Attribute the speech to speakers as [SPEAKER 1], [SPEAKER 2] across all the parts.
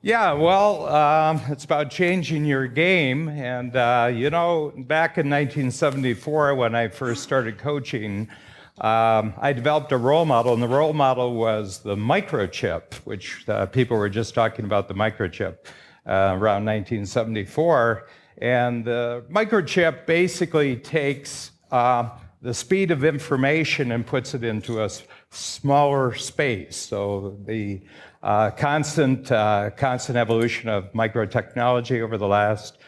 [SPEAKER 1] Yeah, well, it's about changing your game. And, back in 1974, when I first started coaching, I developed a role model, and the role model was the microchip, which people were just talking about the microchip around 1974. And the microchip basically takes the speed of information and puts it into a smaller space. So the constant evolution of microtechnology over the last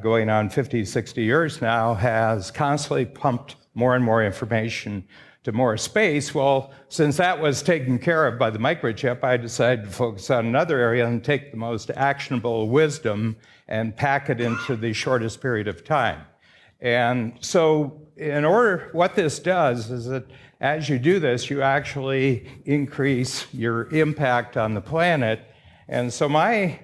[SPEAKER 1] going on 50, 60 years now has constantly pumped more and more information to more space. Well, since that was taken care of by the microchip, I decided to focus on another area and take the most actionable wisdom and pack it into the shortest period of time. And so what this does is that as you do this, you actually increase your impact on the planet. And so my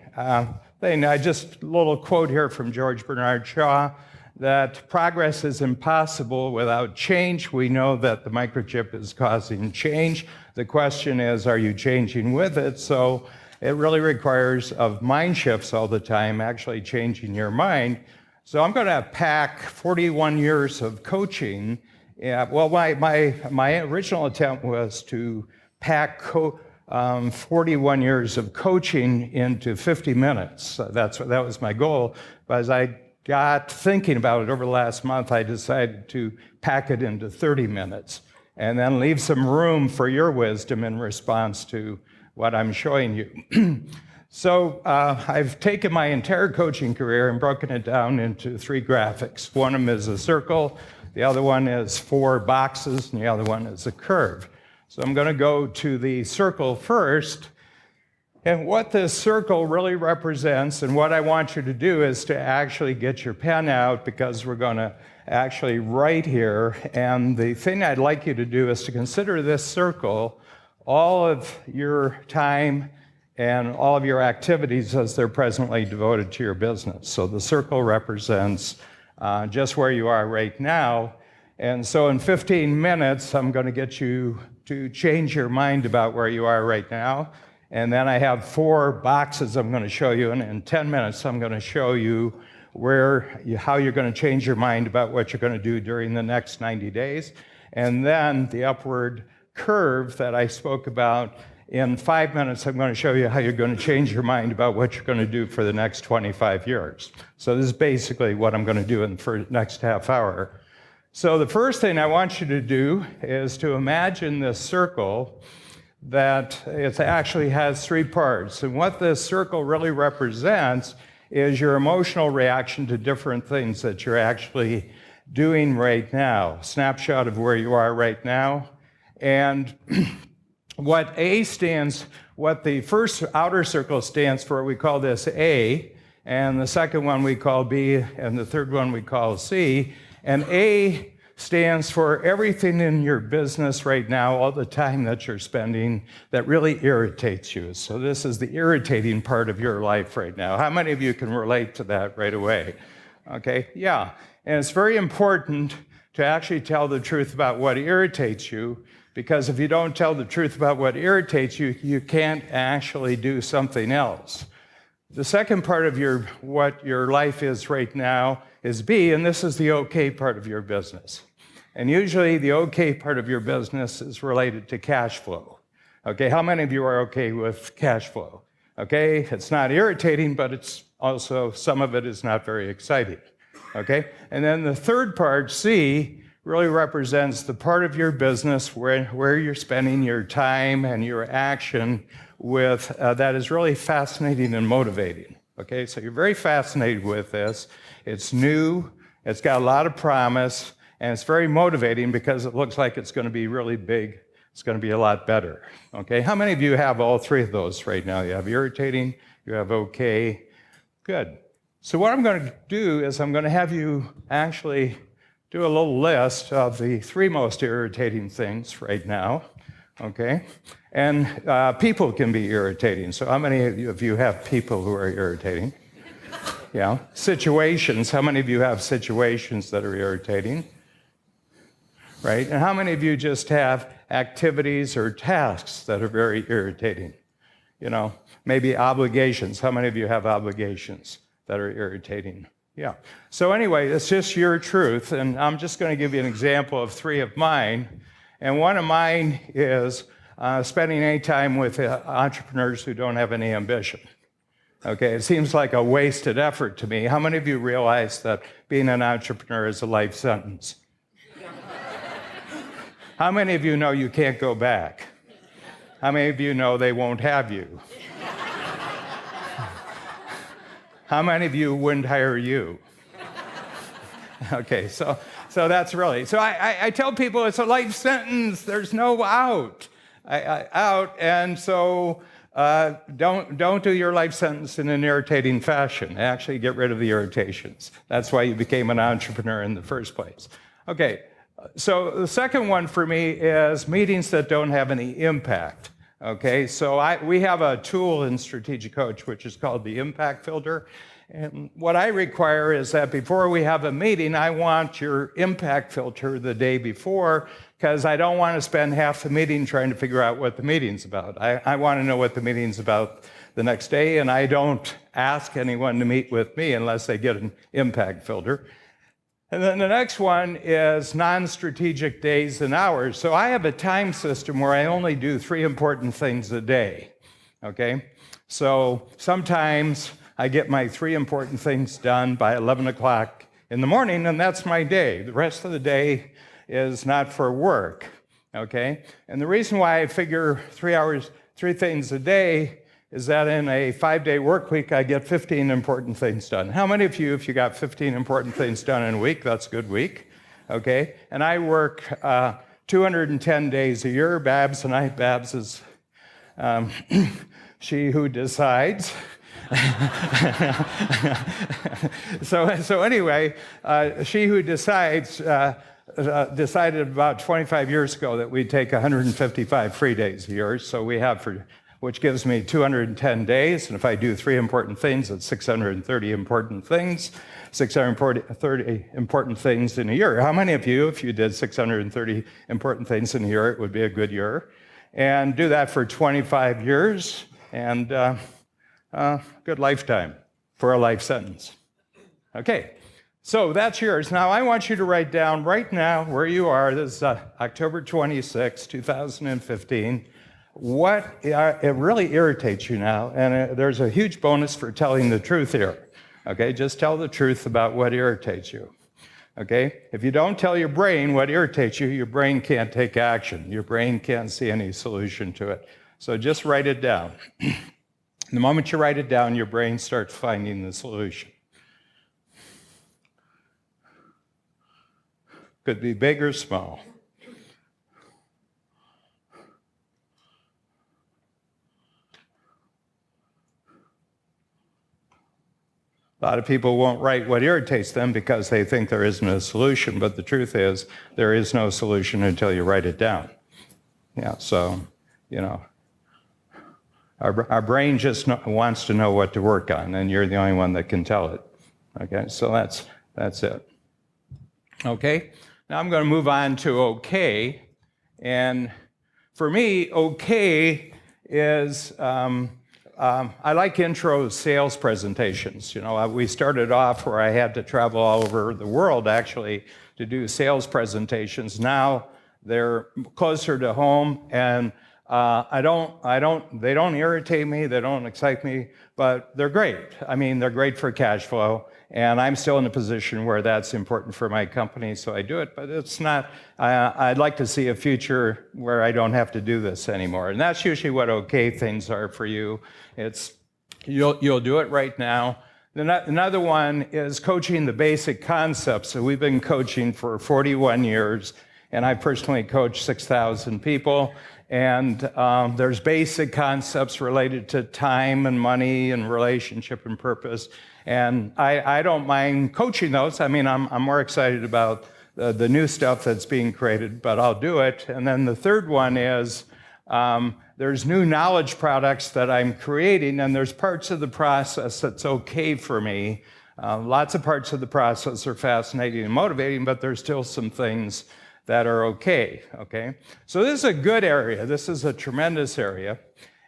[SPEAKER 1] thing, a little quote here from George Bernard Shaw, that progress is impossible without change. We know that the microchip is causing change. The question is, are you changing with it? So it really requires of mind shifts all the time, actually changing your mind. So I'm going to pack 41 years of coaching. My original attempt was to pack 41 years of coaching into 50 minutes. That was my goal. But as I got thinking about it over the last month, I decided to pack it into 30 minutes and then leave some room for your wisdom in response to what I'm showing you. So I've taken my entire coaching career and broken it down into 3 graphics. One of them is a circle, the other one is 4 boxes, and the other one is a curve. So I'm going to go to the circle first. And what this circle really represents, and what I want you to do is to actually get your pen out, because we're going to actually write here. And the thing I'd like you to do is to consider this circle all of your time and all of your activities as they're presently devoted to your business. So the circle represents just where you are right now. And so in 15 minutes, I'm going to get you to change your mind about where you are right now. And then I have 4 boxes I'm going to show you. And in 10 minutes, I'm going to show you how you're going to change your mind about what you're going to do during the next 90 days. And then the upward curve that I spoke about, in 5 minutes, I'm going to show you how you're going to change your mind about what you're going to do for the next 25 years. So this is basically what I'm going to do in the next half hour. So the first thing I want you to do is to imagine this circle that it actually has 3 parts. And what this circle really represents is your emotional reaction to different things that you're actually doing right now. Snapshot of where you are right now. And what the first outer circle stands for, we call this A, and the second one we call B, and the third one we call C. And A stands for everything in your business right now, all the time that you're spending that really irritates you. So this is the irritating part of your life right now. How many of you can relate to that right away? Okay, yeah. And it's very important to actually tell the truth about what irritates you, because if you don't tell the truth about what irritates you, you can't actually do something else. The second part of what your life is right now is B, and this is the okay part of your business. And usually the okay part of your business is related to cash flow. Okay, how many of you are okay with cash flow? Okay, it's not irritating, but it's also, some of it is not very exciting. Okay, and then the third part, C, really represents the part of your business where you're spending your time and your action with that is really fascinating and motivating. Okay, so you're very fascinated with this. It's new, it's got a lot of promise, and it's very motivating because it looks like it's going to be really big. It's going to be a lot better. Okay, how many of you have all 3 of those right now? You have irritating, you have okay. Good. So what I'm going to do is I'm going to have you actually do a little list of the 3 most irritating things right now, okay? And people can be irritating. So how many of you have people who are irritating? Yeah. Situations. How many of you have situations that are irritating? Right? And how many of you just have activities or tasks that are very irritating? Maybe obligations. How many of you have obligations that are irritating? Yeah. So anyway, it's just your truth, and I'm just going to give you an example of 3 of mine. And one of mine is spending any time with entrepreneurs who don't have any ambition. Okay, it seems like a wasted effort to me. How many of you realize that being an entrepreneur is a life sentence? How many of you know you can't go back? How many of you know they won't have you? How many of you wouldn't hire you? Okay, so that's really, so I tell people it's a life sentence. There's no out. And so don't do your life sentence in an irritating fashion. Actually get rid of the irritations. That's why you became an entrepreneur in the first place. Okay, so the second one for me is meetings that don't have any impact. Okay, so we have a tool in Strategic Coach which is called the impact filter. And what I require is that before we have a meeting, I want your impact filter the day before, because I don't want to spend half the meeting trying to figure out what the meeting's about. I want to know what the meeting's about the next day, and I don't ask anyone to meet with me unless they get an impact filter. And then the next one is non-strategic days and hours. So I have a time system where I only do 3 important things a day, okay? So sometimes I get my 3 important things done by 11 o'clock in the morning, and that's my day. The rest of the day is not for work, okay? And the reason why I figure 3 things a day is that in a 5-day work week, I get 15 important things done. How many of you, if you got 15 important things done in a week, that's a good week, okay? And I work 210 days a year. Babs is she who decides. So anyway, she who decides decided about 25 years ago that we'd take 155 free days a year. So we have which gives me 210 days. And if I do 3 important things, it's 630 important things, 630 important things in a year. How many of you, if you did 630 important things in a year, it would be a good year? And do that for 25 years, and good lifetime for a life sentence. Okay, so that's yours. Now I want you to write down right now where you are. This is October 26, 2015. What it really irritates you now, and there's a huge bonus for telling the truth here. Okay, just tell the truth about what irritates you. Okay, if you don't tell your brain what irritates you, your brain can't take action. Your brain can't see any solution to it. So just write it down. The moment you write it down, your brain starts finding the solution. Could be big or small. A lot of people won't write what irritates them because they think there isn't a solution, but the truth is there is no solution until you write it down. Yeah, so, you know, our brain just wants to know what to work on, and you're the only one that can tell it. Okay, so that's it. Okay, now I'm going to move on to okay, and for me, okay is I like intro sales presentations. You know, we started off where I had to travel all over the world actually to do sales presentations. Now they're closer to home, and they don't irritate me, they don't excite me, but they're great. I mean, they're great for cash flow, and I'm still in a position where that's important for my company, so I do it, but it's not, I'd like to see a future where I don't have to do this anymore. And that's usually what okay things are for you. It's, you'll do it right now. Another one is coaching the basic concepts. So we've been coaching for 41 years, and I personally coach 6,000 people. And there's basic concepts related to time and money and relationship and purpose. And I don't mind coaching those. I mean, I'm more excited about the new stuff that's being created, but I'll do it. And then the third one is there's new knowledge products that I'm creating, and there's parts of the process that's okay for me. Lots of parts of the process are fascinating and motivating, but there's still some things that are okay. So this is a good area. This is a tremendous area.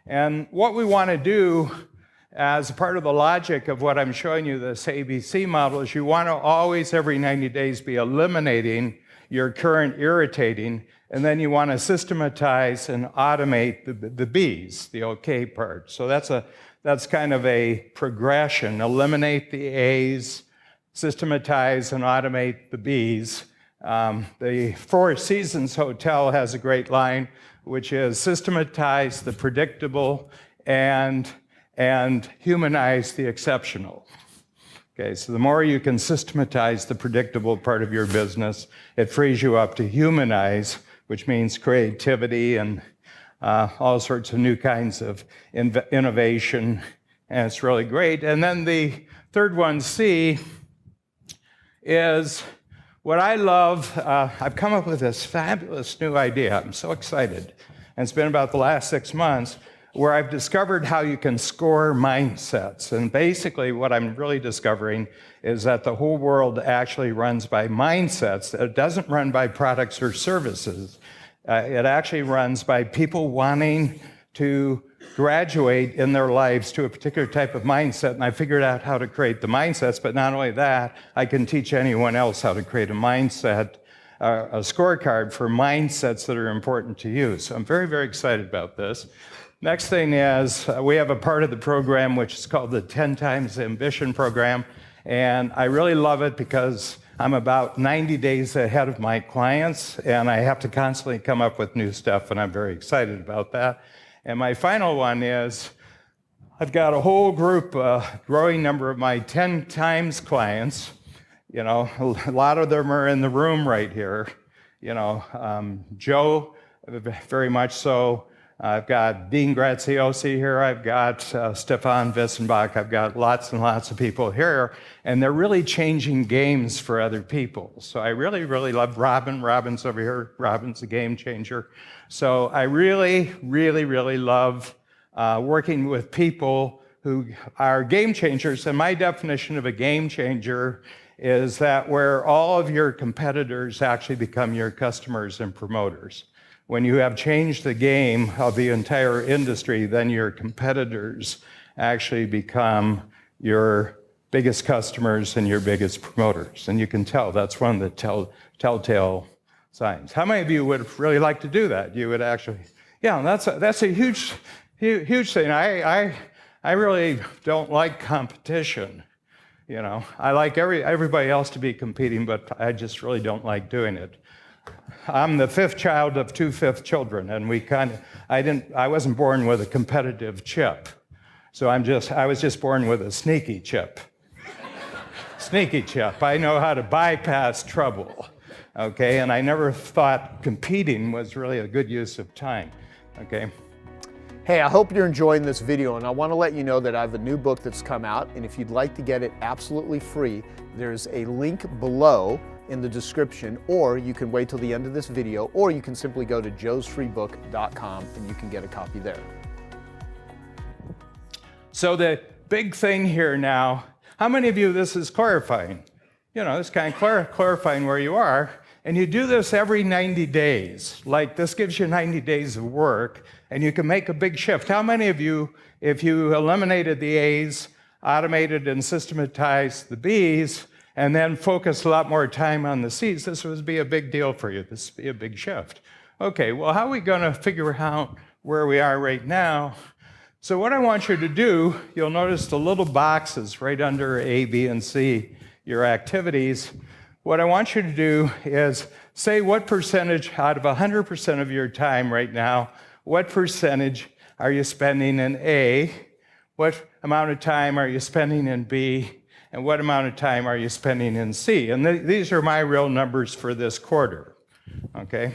[SPEAKER 1] And what we want to do as part of the logic of what I'm showing you, this ABC model, is you want to always, every 90 days, be eliminating your current irritating, and then you want to systematize and automate the B's, the OK part. So that's kind of a progression. Eliminate the A's, systematize and automate the B's. The Four Seasons Hotel has a great line, which is systematize the predictable and humanize the exceptional. Okay, so the more you can systematize the predictable part of your business, it frees you up to humanize, which means creativity and all sorts of new kinds of innovation, and it's really great. And then the third one, C, is what I love. I've come up with this fabulous new idea. I'm so excited. And it's been about the last 6 months where I've discovered how you can score mindsets. And basically what I'm really discovering is that the whole world actually runs by mindsets. It doesn't run by products or services. It actually runs by people wanting to graduate in their lives to a particular type of mindset. And I figured out how to create the mindsets, but not only that, I can teach anyone else how to create a mindset, a scorecard for mindsets that are important to you. So I'm very, very excited about this. Next thing is we have a part of the program which is called the 10 Times Ambition program, and I really love it because I'm about 90 days ahead of my clients, and I have to constantly come up with new stuff, and I'm very excited about that. And my final one is I've got a whole group, a growing number of my 10 times clients. You know, a lot of them are in the room right here. You know, Joe, very much so. I've got Dean Graziosi here. I've got Stefan Wissenbach. I've got lots and lots of people here, and they're really changing games for other people. So I really, really love Robin. Robin's over here. Robin's a game changer. So I really, really, really love working with people who are game changers. And my definition of a game changer is that where all of your competitors actually become your customers and promoters. When you have changed the game of the entire industry, then your competitors actually become your biggest customers and your biggest promoters. And you can tell, that's one of the telltale signs. How many of you would really like to do that? You would actually, yeah, that's a huge thing. I really don't like competition. You know, I like everybody else to be competing, but I just really don't like doing it. I'm the fifth child of two fifth children, and I wasn't born with a competitive chip. So I was just born with a sneaky chip. Sneaky chip. I know how to bypass trouble, okay? And I never thought competing was really a good use of time, okay?
[SPEAKER 2] Hey, I hope you're enjoying this video, and I want to let you know that I have a new book that's come out, and if you'd like to get it absolutely free, there's a link below in the description, or you can wait till the end of this video, or you can simply go to joesfreebook.com and you can get a copy there.
[SPEAKER 1] So the big thing here now, how many of you this is clarifying? You know, it's kind of clarifying where you are, and you do this every 90 days. Like this gives you 90 days of work, and you can make a big shift. How many of you, if you eliminated the A's, automated and systematized the B's, and then focus a lot more time on the C's, this would be a big deal for you. This would be a big shift. Okay, well, how are we going to figure out where we are right now? So what I want you to do, you'll notice the little boxes right under A, B, and C, your activities. What I want you to do is say what percentage out of 100% of your time right now, what percentage are you spending in A? What amount of time are you spending in B? And what amount of time are you spending in C? And these are my real numbers for this quarter, okay?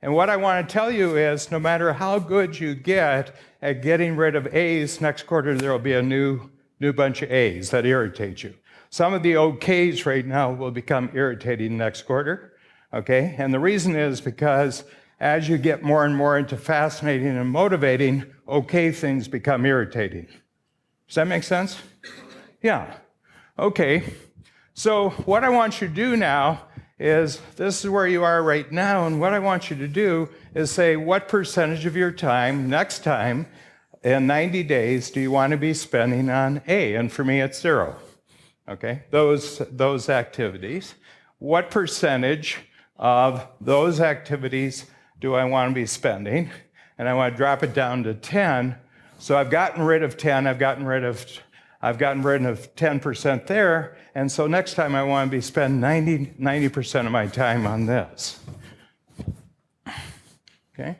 [SPEAKER 1] And what I want to tell you is no matter how good you get at getting rid of A's, next quarter there will be a new bunch of A's that irritate you. Some of the OKs right now will become irritating next quarter, okay? And the reason is because as you get more and more into fascinating and motivating, okay things become irritating. Does that make sense? Yeah. Okay, so what I want you to do now is, this is where you are right now, and what I want you to do is say what percentage of your time, next time, in 90 days do you want to be spending on A? And for me, it's 0. Okay, those activities. What percentage of those activities do I want to be spending? And I want to drop it down to 10. So I've gotten rid of 10. I've gotten rid of 10% there. And so next time I want to be spending 90% of my time on this. Okay,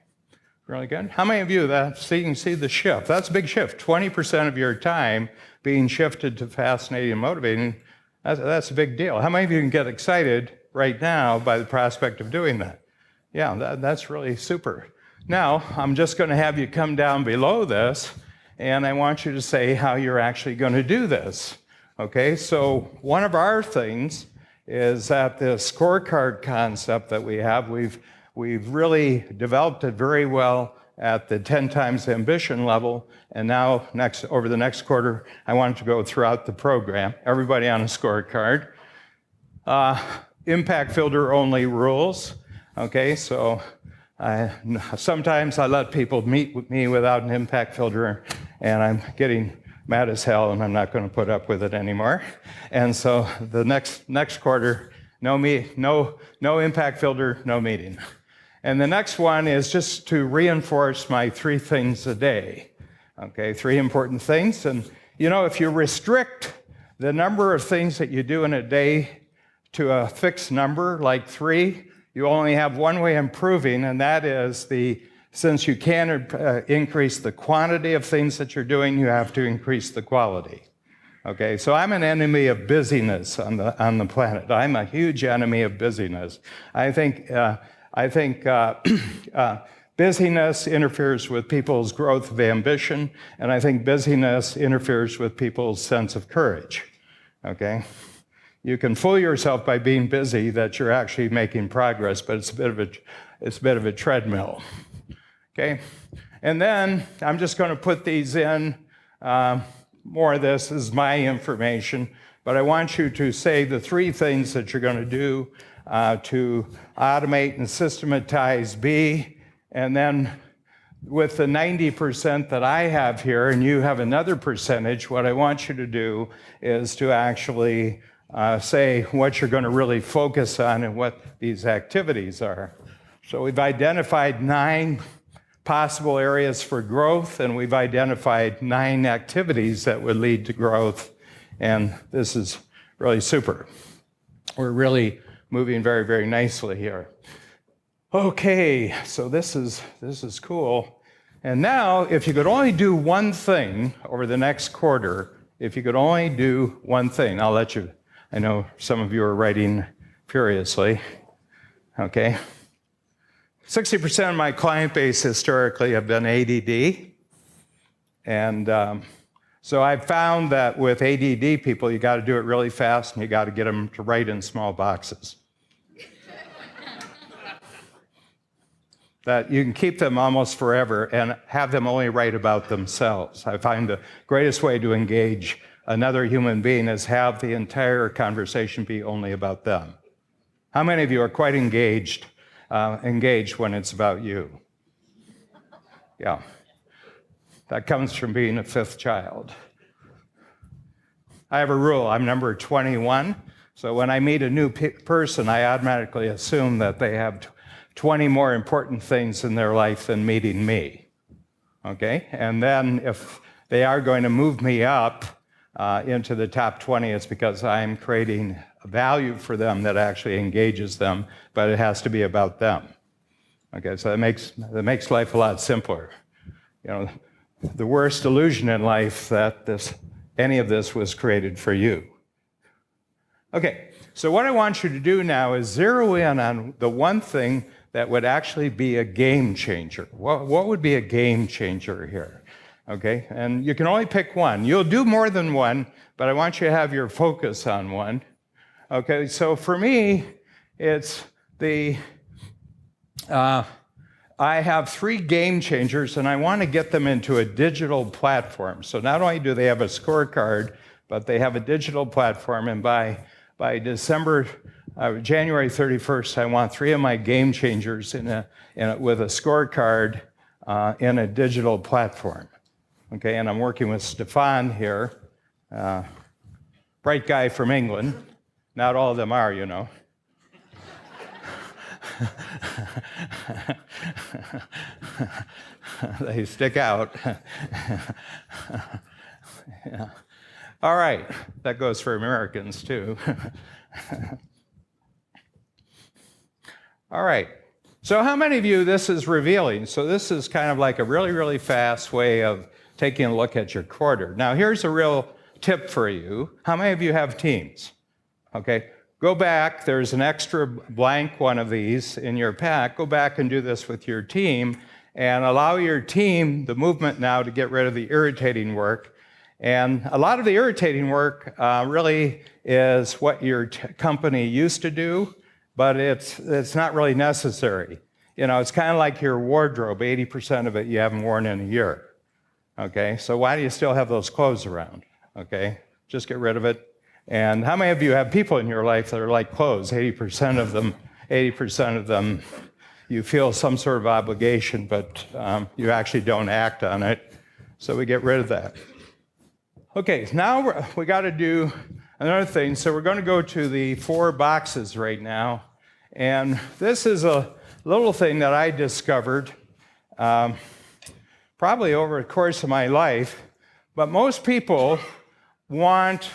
[SPEAKER 1] really good. How many of you so you can see the shift? That's a big shift. 20% of your time being shifted to fascinating and motivating. That's a big deal. How many of you can get excited right now by the prospect of doing that? Yeah, that's really super. Now, I'm just going to have you come down below this, and I want you to say how you're actually going to do this. Okay, so one of our things is that the scorecard concept that we have, we've really developed it very well at the 10 times ambition level, and now over the next quarter, I want to go throughout the program, everybody on a scorecard. Impact filter only rules. Okay, so sometimes I let people meet with me without an impact filter, and I'm getting mad as hell, and I'm not going to put up with it anymore. And so the next quarter, no impact filter, no meeting. And the next one is just to reinforce my 3 things a day. Okay, 3 important things. And you know, if you restrict the number of things that you do in a day to a fixed number, like 3, you only have one way of improving, and that is since you can't increase the quantity of things that you're doing, you have to increase the quality. Okay, so I'm an enemy of busyness on the planet. I'm a huge enemy of busyness. I think busyness interferes with people's growth of ambition, and I think busyness interferes with people's sense of courage. Okay? You can fool yourself by being busy that you're actually making progress, but it's a bit of a treadmill. Okay? And then I'm just going to put these in. More of this is my information, but I want you to say the 3 things that you're going to do to automate and systematize B, and then with the 90% that I have here, and you have another percentage, what I want you to do is to actually say what you're going to really focus on and what these activities are. So we've identified 9 possible areas for growth, and we've identified 9 activities that would lead to growth, and this is really super. We're really moving very, very nicely here. Okay, so this is cool. And now, if you could only do one thing over the next quarter, if you could only do one thing, I'll let you, I know some of you are writing furiously, okay? 60% of my client base historically have been ADD, and so I've found that with ADD people, you got to do it really fast, and you got to get them to write in small boxes. That you can keep them almost forever and have them only write about themselves. I find the greatest way to engage another human being is have the entire conversation be only about them. How many of you are quite engaged when it's about you? Yeah. That comes from being a 5th child. I have a rule. I'm number 21. So when I meet a new person, I automatically assume that they have 20 more important things in their life than meeting me. Okay? And then if they are going to move me up into the top 20, it's because I'm creating value for them that actually engages them, but it has to be about them. Okay, so that makes life a lot simpler. You know, the worst illusion in life that any of this was created for you. Okay, so what I want you to do now is zero in on the one thing that would actually be a game changer. What would be a game changer here? Okay, and you can only pick one. You'll do more than one, but I want you to have your focus on one. Okay, so for me, it's I have 3 game changers, and I want to get them into a digital platform. So not only do they have a scorecard, but they have a digital platform, and by January 31st, I want 3 of my game changers with a scorecard in a digital platform. Okay, and I'm working with Stefan here, bright guy from England. Not all of them are, you know. They stick out. Yeah. All right, that goes for Americans too. All right, so how many of you this is revealing? So this is kind of like a really, really fast way of taking a look at your quarter. Now here's a real tip for you. How many of you have teams? Okay, go back, there's an extra blank one of these in your pack. Go back and do this with your team and allow your team the movement now to get rid of the irritating work. And a lot of the irritating work really is what your company used to do, but it's not really necessary. You know, it's kind of like your wardrobe. 80% of it you haven't worn in a year. Okay, so why do you still have those clothes around? Okay, just get rid of it. And how many of you have people in your life that are like clothes? 80% of them, you feel some sort of obligation, but you actually don't act on it. So we get rid of that. Okay, now we got to do another thing. So we're going to go to the 4 boxes right now. And this is a little thing that I discovered probably over the course of my life. But most people want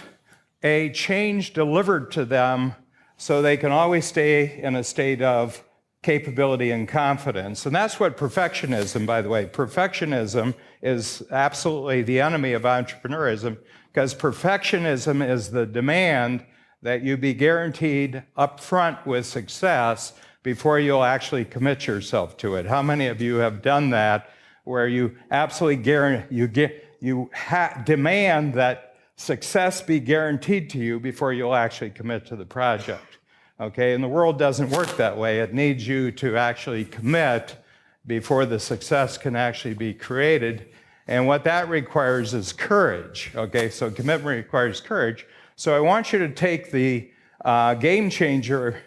[SPEAKER 1] a change delivered to them so they can always stay in a state of capability and confidence. And that's what perfectionism, by the way. Perfectionism is absolutely the enemy of entrepreneurism, because perfectionism is the demand that you be guaranteed up front with success before you'll actually commit yourself to it. How many of you have done that, where you absolutely demand that success be guaranteed to you before you'll actually commit to the project? Okay, and the world doesn't work that way. It needs you to actually commit before the success can actually be created. And what that requires is courage. Okay, so commitment requires courage. So I want you to take the game changer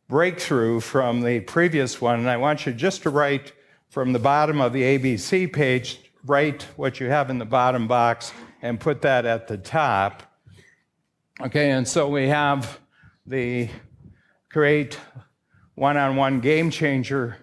[SPEAKER 1] breakthrough from the previous one, and I want you just to write from the bottom of the ABC page, write what you have in the bottom box and put that at the top. Okay, and so we have the create one-on-one game changer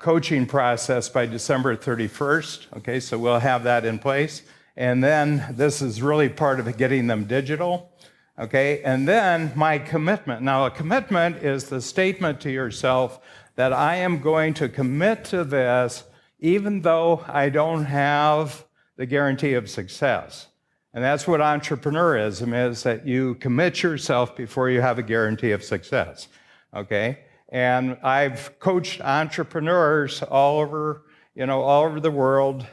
[SPEAKER 1] coaching process by December 31st. Okay, so we'll have that in place. And then this is really part of getting them digital. Okay, and then my commitment. Now, a commitment is the statement to yourself that I am going to commit to this even though I don't have the guarantee of success. And that's what entrepreneurism is, that you commit yourself before you have a guarantee of success, okay? And I've coached entrepreneurs all over the world,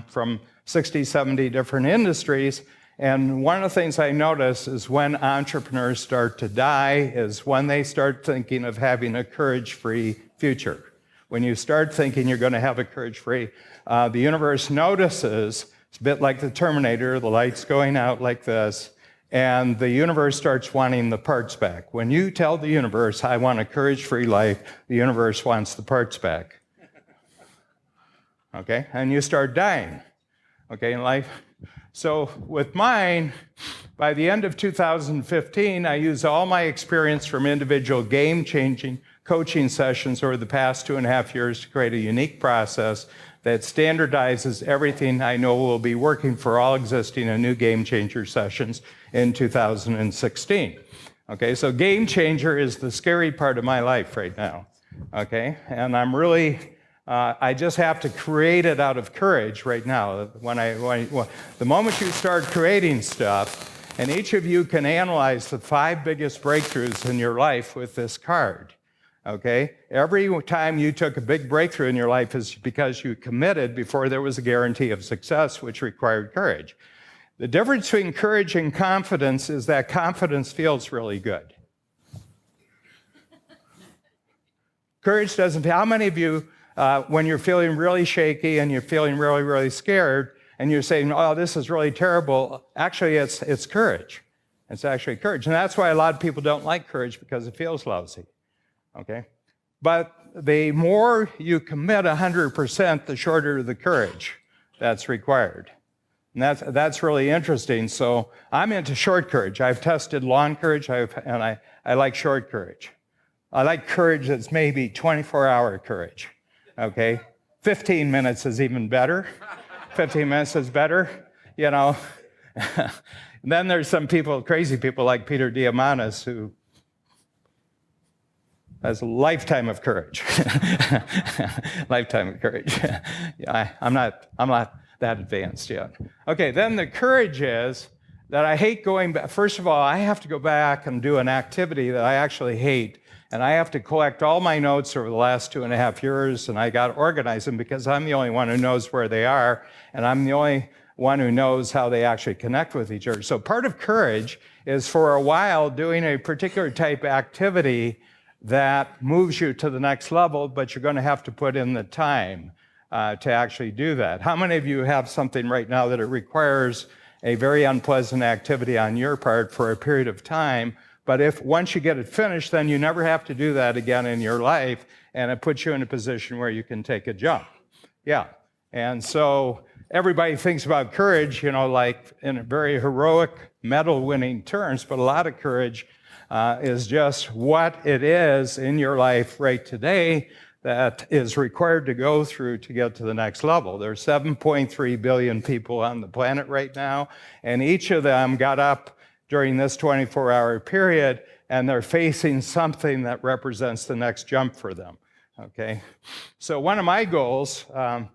[SPEAKER 1] from 60, 70 different industries. And one of the things I notice is when entrepreneurs start to die is when they start thinking of having a courage-free future. When you start thinking you're going to have a courage-free, the universe notices. It's a bit like the Terminator, the light's going out like this, and the universe starts wanting the parts back. When you tell the universe, I want a courage-free life, the universe wants the parts back. Okay, and you start dying, okay, in life. So with mine, by the end of 2015, I used all my experience from individual game-changing coaching sessions over the past 2.5 years to create a unique process that standardizes everything I know will be working for all existing and new game changer sessions in 2016. Okay, so game changer is the scary part of my life right now. Okay, and I'm really, I just have to create it out of courage right now. The moment you start creating stuff, and each of you can analyze the 5 biggest breakthroughs in your life with this card. Okay? Every time you took a big breakthrough in your life is because you committed before there was a guarantee of success, which required courage. The difference between courage and confidence is that confidence feels really good. Courage doesn't. How many of you, when you're feeling really shaky and you're feeling really, really scared, and you're saying, oh, this is really terrible, actually it's courage. It's actually courage. And that's why a lot of people don't like courage, because it feels lousy. Okay? But the more you commit 100%, the shorter the courage that's required. And that's really interesting. So I'm into short courage. I've tested long courage, and I like short courage. I like courage that's maybe 24-hour courage, okay? 15 minutes is even better. 15 minutes is better, you know. Then there's some people, crazy people like Peter Diamandis, who has a lifetime of courage. Lifetime of courage. Yeah, I'm not that advanced yet. Okay, then the courage is that I hate going back. First of all, I have to go back and do an activity that I actually hate. And I have to collect all my notes over the last 2.5 years, and I got to organize them because I'm the only one who knows where they are, and I'm the only one who knows how they actually connect with each other. So part of courage is for a while doing a particular type of activity that moves you to the next level, but you're going to have to put in the time to actually do that. How many of you have something right now that it requires a very unpleasant activity on your part for a period of time, but if once you get it finished, then you never have to do that again in your life, and it puts you in a position where you can take a jump? Yeah. And so everybody thinks about courage, you know, like in a very heroic, medal-winning terms, but a lot of courage is just what it is in your life right today that is required to go through to get to the next level. There's 7.3 billion people on the planet right now, and each of them got up during this 24-hour period, and they're facing something that represents the next jump for them, okay? So one of my goals, I'll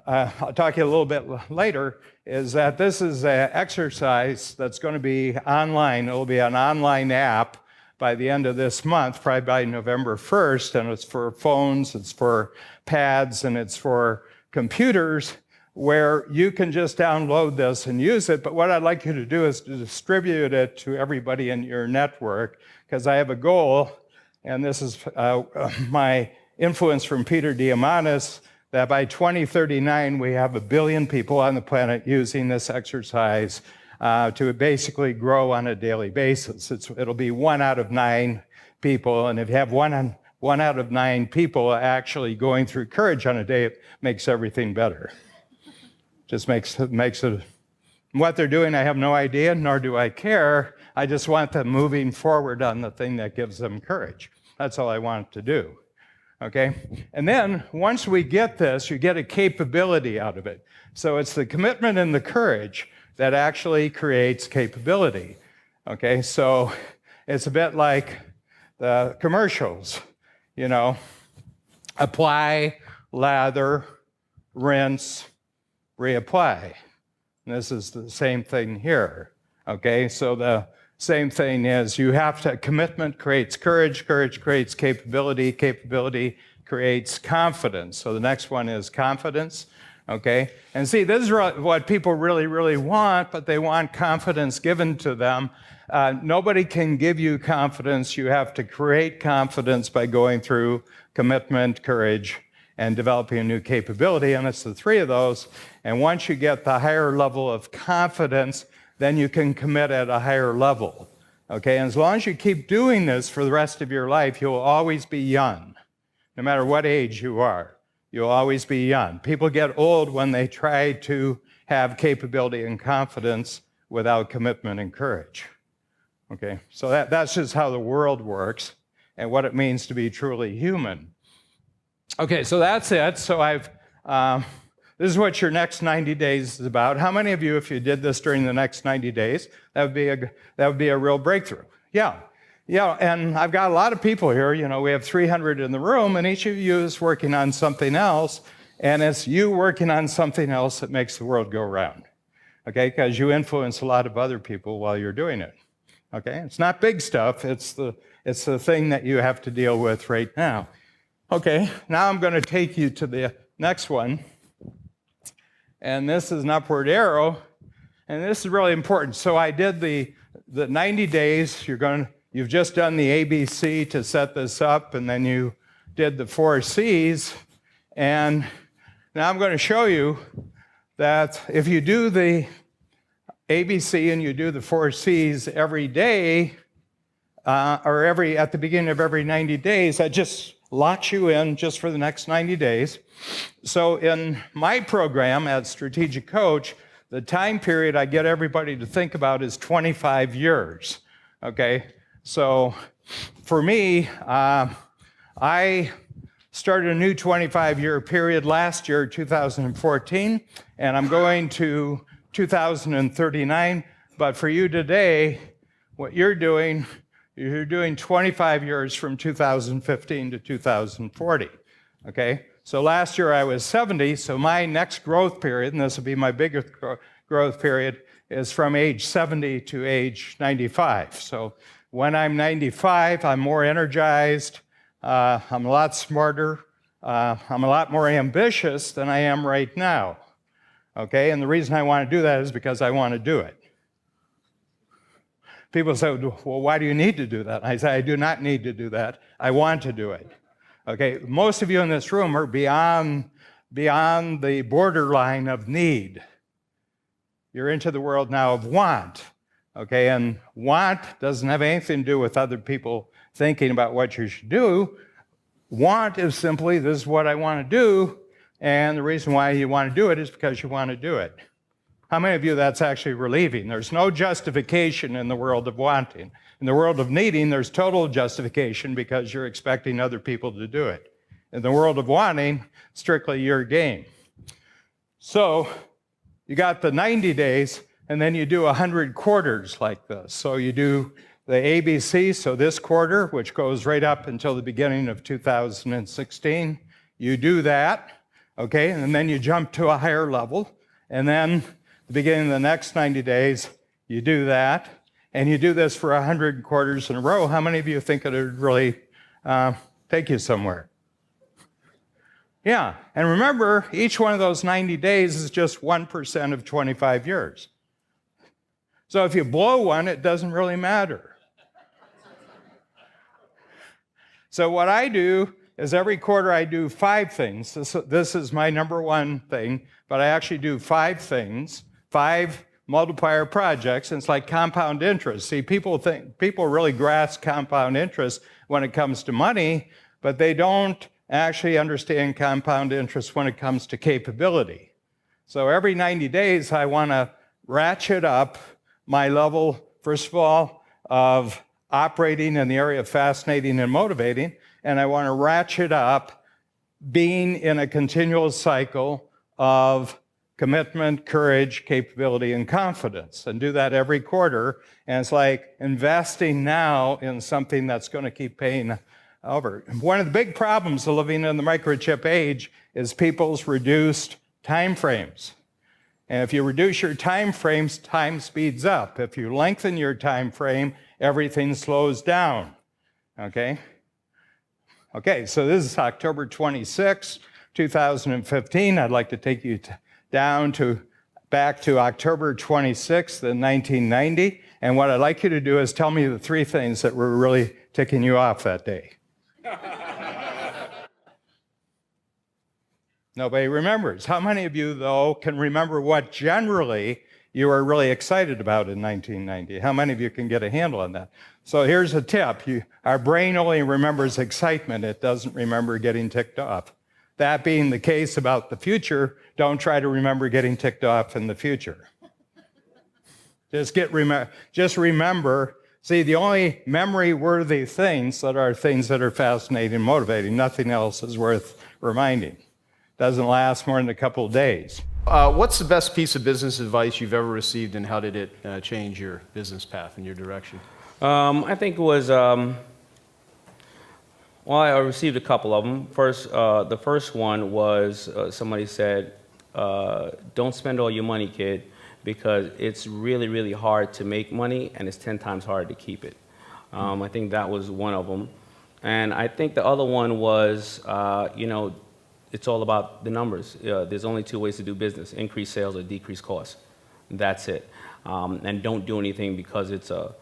[SPEAKER 1] talk to you a little bit later, is that this is an exercise that's going to be online. It'll be an online app by the end of this month, probably by November 1st, and it's for phones, it's for pads, and it's for computers, where you can just download this and use it. But what I'd like you to do is to distribute it to everybody in your network, because I have a goal, and this is my influence from Peter Diamandis, that by 2039, we have 1 billion people on the planet using this exercise to basically grow on a daily basis. It'll be 1 out of 9 people, and if you have one out of 9 people actually going through courage on a day, it makes everything better. Just makes it, what they're doing, I have no idea, nor do I care. I just want them moving forward on the thing that gives them courage. That's all I want to do, okay? And then, once we get this, you get a capability out of it. So it's the commitment and the courage that actually creates capability, okay? So it's a bit like the commercials, you know, apply, lather, rinse, reapply. And this is the same thing here, okay? So the same thing is you have to, commitment creates courage, courage creates capability, capability creates confidence. So the next one is confidence, okay? And see, this is what people really, really want, but they want confidence given to them. Nobody can give you confidence. You have to create confidence by going through commitment, courage, and developing a new capability, and it's the 3 of those. And once you get the higher level of confidence, then you can commit at a higher level, okay? And as long as you keep doing this for the rest of your life, you'll always be young. No matter what age you are, you'll always be young. People get old when they try to have capability and confidence without commitment and courage, okay? So that's just how the world works and what it means to be truly human. Okay, so that's it. So this is what your next 90 days is about. How many of you, if you did this during the next 90 days, that would be a real breakthrough? Yeah, and I've got a lot of people here. You know, we have 300 in the room, and each of you is working on something else, and it's you working on something else that makes the world go round, okay? Because you influence a lot of other people while you're doing it, okay? It's not big stuff. It's the thing that you have to deal with right now. Okay, now I'm going to take you to the next one. And this is an upward arrow. And this is really important. So I did the 90 days. You've just done the ABC to set this up, and then you did the 4 C's. And now I'm going to show you that if you do the ABC and you do the 4 C's every day, or at the beginning of every 90 days, that just locks you in just for the next 90 days. So in my program as strategic coach, the time period I get everybody to think about is 25 years, okay? So for me, I started a new 25-year period last year, 2014, and I'm going to 2039. But for you today, what you're doing 25 years from 2015 to 2040, okay? So last year I was 70, so my next growth period, and this will be my biggest growth period, is from age 70 to age 95. So when I'm 95, I'm more energized, I'm a lot smarter, I'm a lot more ambitious than I am right now, okay? And the reason I want to do that is because I want to do it. People say, well, why do you need to do that? I say, I do not need to do that. I want to do it. Okay, most of you in this room are beyond the borderline of need. You're into the world now of want. Okay, and want doesn't have anything to do with other people thinking about what you should do. Want is simply, this is what I want to do, and the reason why you want to do it is because you want to do it. How many of you that's actually relieving? There's no justification in the world of wanting. In the world of needing, there's total justification because you're expecting other people to do it. In the world of wanting, strictly your game. So you got the 90 days, and then you do 100 quarters like this. So you do the ABC, so this quarter, which goes right up until the beginning of 2016, you do that, okay, and then you jump to a higher level, and then the beginning of the next 90 days, you do that, and you do this for 100 quarters in a row. How many of you think it would really take you somewhere? Yeah, and remember, each one of those 90 days is just 1% of 25 years. So if you blow one, it doesn't really matter. So what I do is every quarter I do 5 things. This is my number one thing, but I actually do 5 things. 5 multiplier projects, and it's like compound interest. See, people really grasp compound interest when it comes to money, but they don't actually understand compound interest when it comes to capability. So every 90 days, I want to ratchet up my level, first of all, of operating in the area of fascinating and motivating, and I want to ratchet up being in a continual cycle of commitment, courage, capability, and confidence, and do that every quarter. And it's like investing now in something that's going to keep paying over. One of the big problems of living in the microchip age is people's reduced time frames. And if you reduce your time frames, time speeds up. If you lengthen your time frame, everything slows down. Okay? Okay, so this is October 26, 2015. I'd like to take you back to October 26th, 1990. And what I'd like you to do is tell me the 3 things that were really ticking you off that day. Nobody remembers. How many of you, though, can remember what generally you were really excited about in 1990? How many of you can get a handle on that? So here's a tip. Our brain only remembers excitement. It doesn't remember getting ticked off. That being the case about the future, don't try to remember getting ticked off in the future. Just remember, see, the only memory-worthy things that are fascinating and motivating, nothing else is worth reminding. Doesn't last more than a couple of days.
[SPEAKER 2] What's the best piece of business advice you've ever received, and how did it change your business path and your direction?
[SPEAKER 3] I think it was, well, I received a couple of them. The first one was somebody said, don't spend all your money, kid, because it's really, really hard to make money, and it's 10 times harder to keep it. I think that was one of them. And I think the other one was, it's all about the numbers. There's only 2 ways to do business: increase sales or decrease costs. That's it. And don't do anything because it's an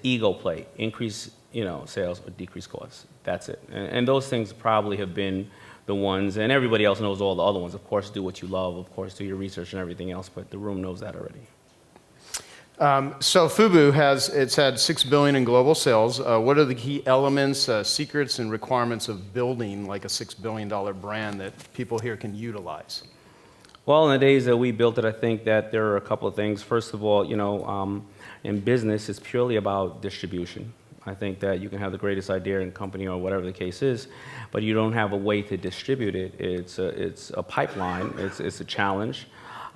[SPEAKER 3] ego play. Increase, sales or decrease costs. That's it. And those things probably have been the ones, and everybody else knows all the other ones. Of course, do what you love. Of course, do your research and everything else, but the room knows that already.
[SPEAKER 2] So Fubu it's had $6 billion in global sales. What are the key elements, secrets, and requirements of building like a $6 billion brand that people here can utilize?
[SPEAKER 3] Well, in the days that we built it, I think that there are a couple of things. First of all, in business, it's purely about distribution. I think that you can have the greatest idea in a company or whatever the case is, but you don't have a way to distribute it. It's a pipeline. It's a challenge.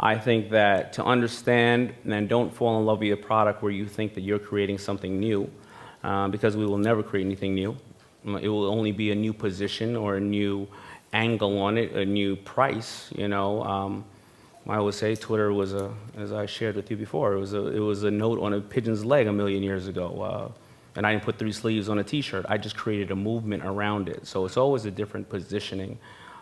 [SPEAKER 3] I think that to understand and don't fall in love with your product where you think that you're creating something new, because we will never create anything new. It will only be a new position or a new angle on it, a new price. I always say Twitter was as I shared with you before, it was a note on a pigeon's leg 1,000,000 years ago. And I didn't put 3 sleeves on a t-shirt. I just created a movement around it. So it's always a different positioning.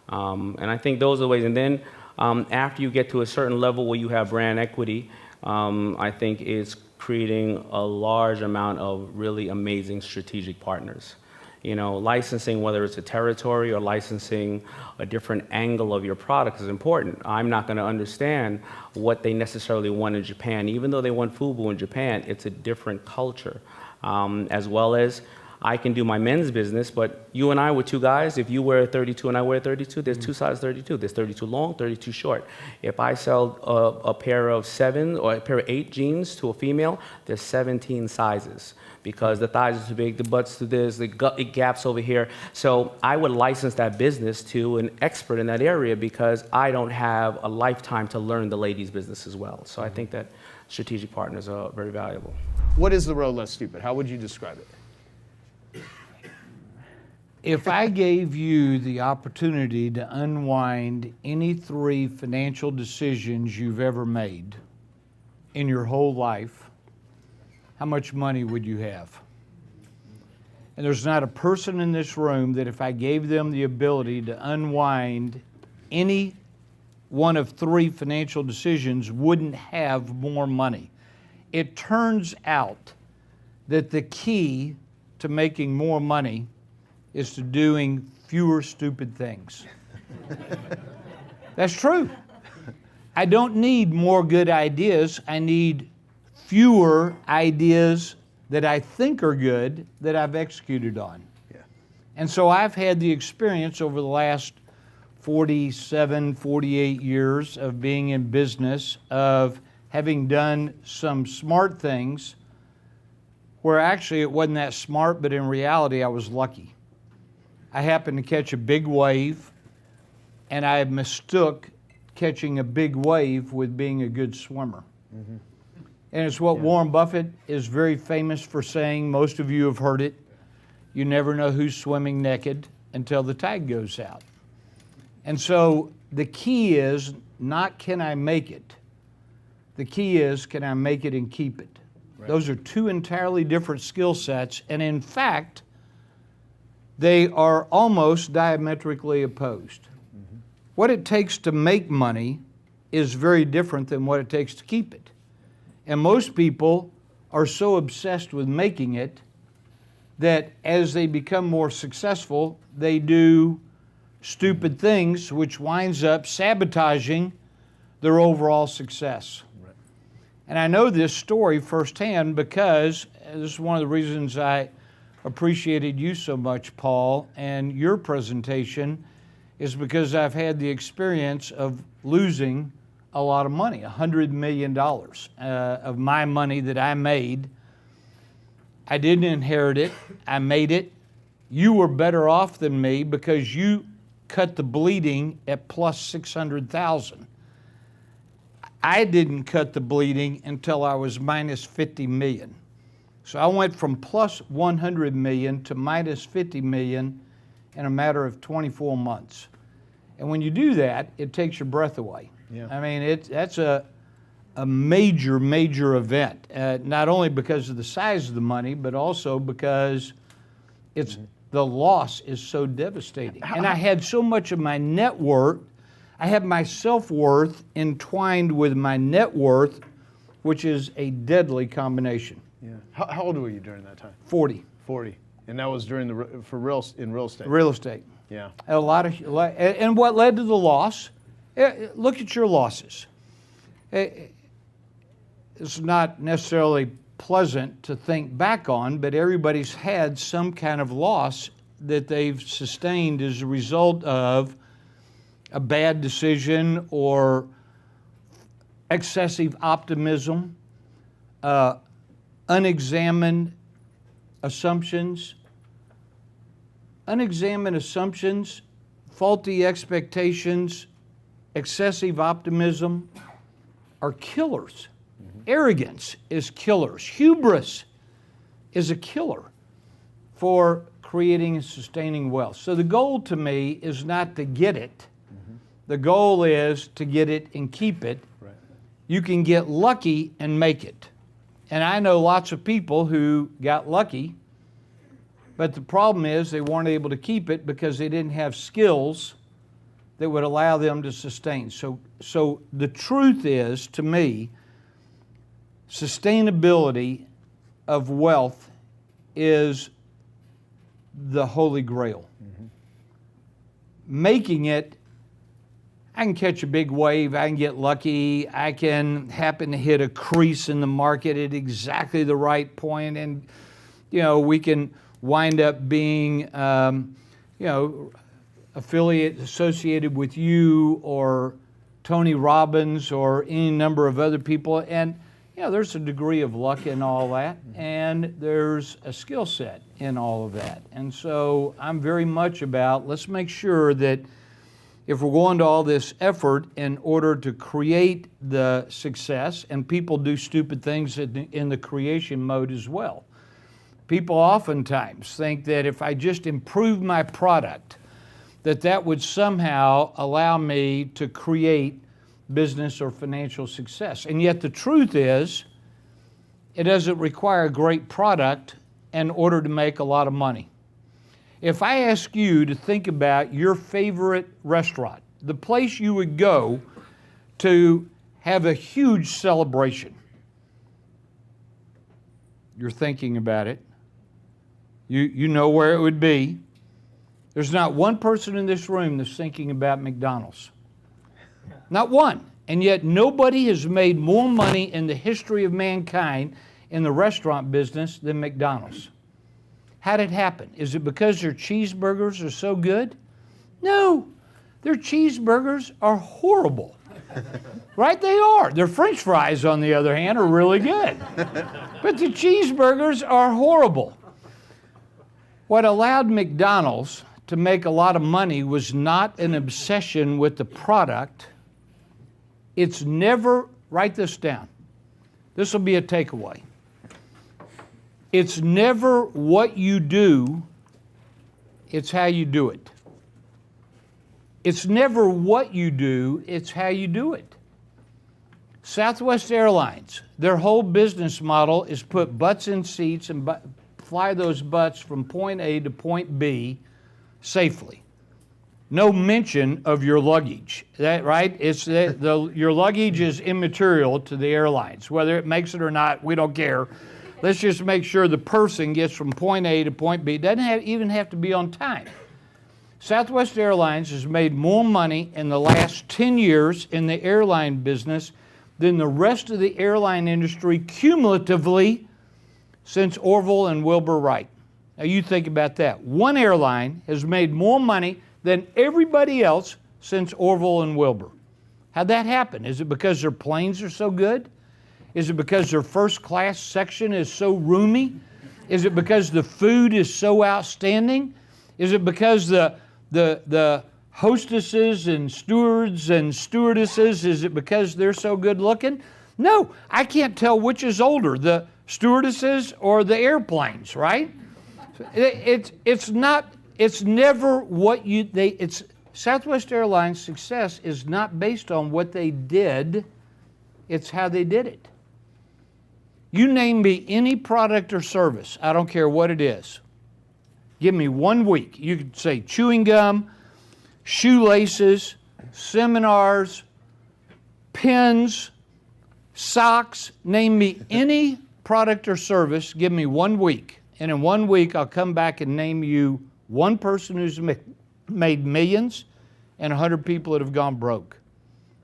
[SPEAKER 3] And I think those are the ways. And then after you get to a certain level where you have brand equity, I think it's creating a large amount of really amazing strategic partners. Licensing, whether it's a territory or licensing a different angle of your product is important. I'm not going to understand what they necessarily want in Japan. Even though they want Fubu in Japan, it's a different culture. As well as I can do my men's business, but you and I were 2 guys. If you wear a 32 and I wear a 32, there's 2 sizes 32. There's 32 long, 32 short. If I sell a pair of 7 or a pair of 8 jeans to a female, there's 17 sizes because the thighs are too big, the butt's too this, it gaps over here. So I would license that business to an expert in that area because I don't have a lifetime to learn the ladies' business as well. So I think that strategic partners are very valuable.
[SPEAKER 2] What is the road less stupid? How would you describe it?
[SPEAKER 4] If I gave you the opportunity to unwind any 3 financial decisions you've ever made in your whole life, how much money would you have? And there's not a person in this room that if I gave them the ability to unwind any one of 3 financial decisions wouldn't have more money. It turns out that the key to making more money is to doing fewer stupid things. That's true. I don't need more good ideas. I need fewer ideas that I think are good that I've executed on.
[SPEAKER 2] Yeah.
[SPEAKER 4] And so I've had the experience over the last 47, 48 years of being in business of having done some smart things where actually it wasn't that smart, but in reality I was lucky. I happened to catch a big wave, and I mistook catching a big wave with being a good swimmer. Mm-hmm. And it's what Warren Buffett is very famous for saying. Most of you have heard it. You never know who's swimming naked until the tide goes out. And so the key is not can I make it? The key is, can I make it and keep it? Right. Those are 2 entirely different skill sets, and in fact, they are almost diametrically opposed. Mm-hmm. What it takes to make money is very different than what it takes to keep it. And most people are so obsessed with making it that as they become more successful, they do stupid things, which winds up sabotaging their overall success. And I know this story firsthand because this is one of the reasons I appreciated you so much, Paul, and your presentation is because I've had the experience of losing a lot of money, $100 million of my money that I made. I didn't inherit it, I made it. You were better off than me because you cut the bleeding at plus 600,000. I didn't cut the bleeding until I was minus 50 million. So I went from plus 100 million to minus 50 million in a matter of 24 months. And when you do that, it takes your breath away. Yeah. I mean, that's a major, major event, not only because of the size of the money, but also because it's the loss is so devastating. And I had so much of my net worth, I have my self-worth entwined with my net worth, which is a deadly combination.
[SPEAKER 2] Yeah. How old were you during that time?
[SPEAKER 4] 40.
[SPEAKER 2] 40. And that was during in real estate?
[SPEAKER 4] Real estate.
[SPEAKER 2] Yeah.
[SPEAKER 4] And what led to the loss? Look at your losses. it's not necessarily pleasant to think back on, but everybody's had some kind of loss that they've sustained as a result of a bad decision or excessive optimism, unexamined assumptions, faulty expectations, excessive optimism are killers. Arrogance is killers. Hubris is a killer for creating and sustaining wealth. So the goal to me is not to get it. The goal is to get it and keep it.
[SPEAKER 2] Right.
[SPEAKER 4] You can get lucky and make it. And I know lots of people who got lucky, but the problem is they weren't able to keep it because they didn't have skills that would allow them to sustain. So the truth is, to me, sustainability of wealth is the holy grail. Making it, I can catch a big wave, I can get lucky, I can happen to hit a crease in the market at exactly the right point, and we can wind up being associated with you or Tony Robbins or any number of other people, and there's a degree of luck in all that, and there's a skill set in all of that. And so I'm very much about, let's make sure that if we're going to all this effort in order to create the success, and people do stupid things in the creation mode as well. People oftentimes think that if I just improve my product, that would somehow allow me to create business or financial success. And yet the truth is, it doesn't require a great product in order to make a lot of money. If I ask you to think about your favorite restaurant, the place you would go to have a huge celebration, you're thinking about it. You know where it would be. There's not one person in this room that's thinking about McDonald's. Not one. And yet nobody has made more money in the history of mankind in the restaurant business than McDonald's. How did it happen? Is it because their cheeseburgers are so good? No, their cheeseburgers are horrible. Right, they are. Their French fries, on the other hand, are really good. But the cheeseburgers are horrible. What allowed McDonald's to make a lot of money was not an obsession with the product. It's never, write this down. This will be a takeaway. It's never what you do, it's how you do it. It's never what you do, it's how you do it. Southwest Airlines, their whole business model is put butts in seats and fly those butts from point A to point B safely. No mention of your luggage, right? It's your luggage is immaterial to the airlines. Whether it makes it or not, we don't care. Let's just make sure the person gets from point A to point B. It doesn't even have to be on time. Southwest Airlines has made more money in the last 10 years in the airline business than the rest of the airline industry cumulatively since Orville and Wilbur Wright. Now you think about that. One airline has made more money than everybody else since Orville and Wilbur. How'd that happen? Is it because their planes are so good? Is it because their first class section is so roomy? Is it because the food is so outstanding? Is it because the hostesses and stewards and stewardesses, is it because they're so good looking? No, I can't tell which is older, the stewardesses or the airplanes, right? It's never what it's Southwest Airlines' success is not based on what they did, it's how they did it. You name me any product or service, I don't care what it is. Give me 1 week. You could say chewing gum, shoelaces, seminars, pens, socks. Name me any product or service, give me 1 week. And in 1 week, I'll come back and name you one person who's made millions and 100 people that have gone broke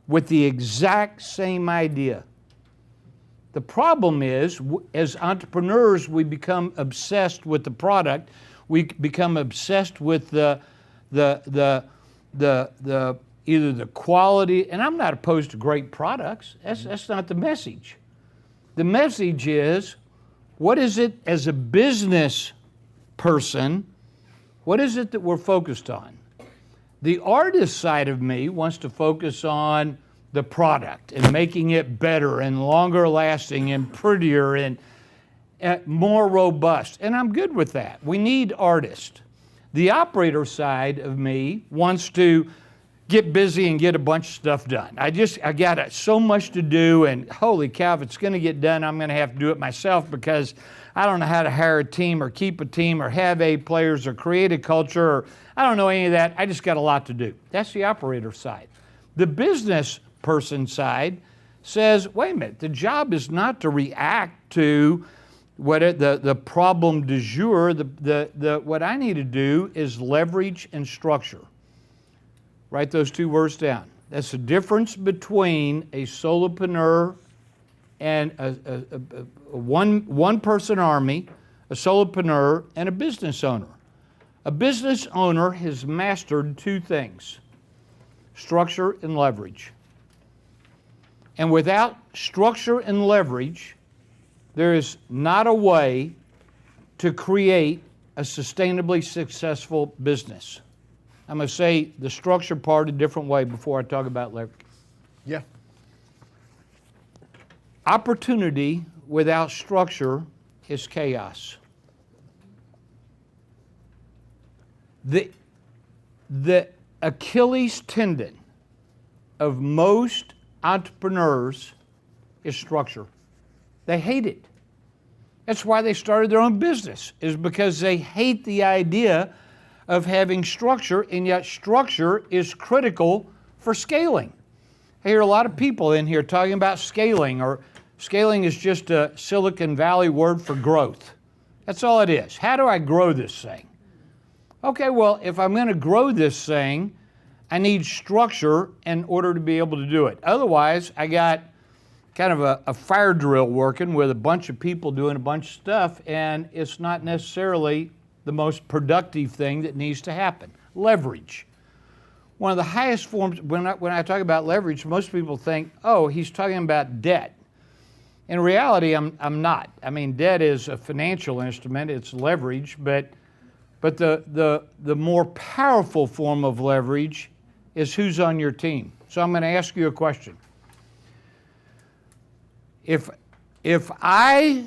[SPEAKER 4] with the exact same idea. The problem is, as entrepreneurs, we become obsessed with the product. We become obsessed with the either the quality, and I'm not opposed to great products. That's not the message. The message is, what is it as a business person, what is it that we're focused on? The artist side of me wants to focus on the product and making it better and longer lasting and prettier and more robust. And I'm good with that. We need artists. The operator side of me wants to get busy and get a bunch of stuff done. I got so much to do, and holy cow, if it's going to get done, I'm going to have to do it myself because I don't know how to hire a team or keep a team or have A players or create a culture, or I don't know any of that. I just got a lot to do. That's the operator side. The business person side says, wait a minute, the job is not to react to the problem du jour. What I need to do is leverage and structure. Write those two words down. That's the difference between a solopreneur and a one-person army, a solopreneur, and a business owner. A business owner has mastered two things: structure and leverage. And without structure and leverage, there is not a way to create a sustainably successful business. I'm going to say the structure part a different way before I talk about leverage.
[SPEAKER 2] Yeah.
[SPEAKER 4] Opportunity without structure is chaos. The Achilles tendon of most entrepreneurs is structure. They hate it. That's why they started their own business, is because they hate the idea of having structure, and yet structure is critical for scaling. I hear a lot of people in here talking about scaling, or scaling is just a Silicon Valley word for growth. That's all it is. How do I grow this thing? Okay, well, if I'm going to grow this thing, I need structure in order to be able to do it. Otherwise, I got kind of a fire drill working with a bunch of people doing a bunch of stuff, and it's not necessarily the most productive thing that needs to happen. Leverage. One of the highest forms, when I talk about leverage, most people think, oh, he's talking about debt. In reality, I'm not. I mean, debt is a financial instrument, it's leverage, but the more powerful form of leverage is who's on your team. So I'm going to ask you a question. If I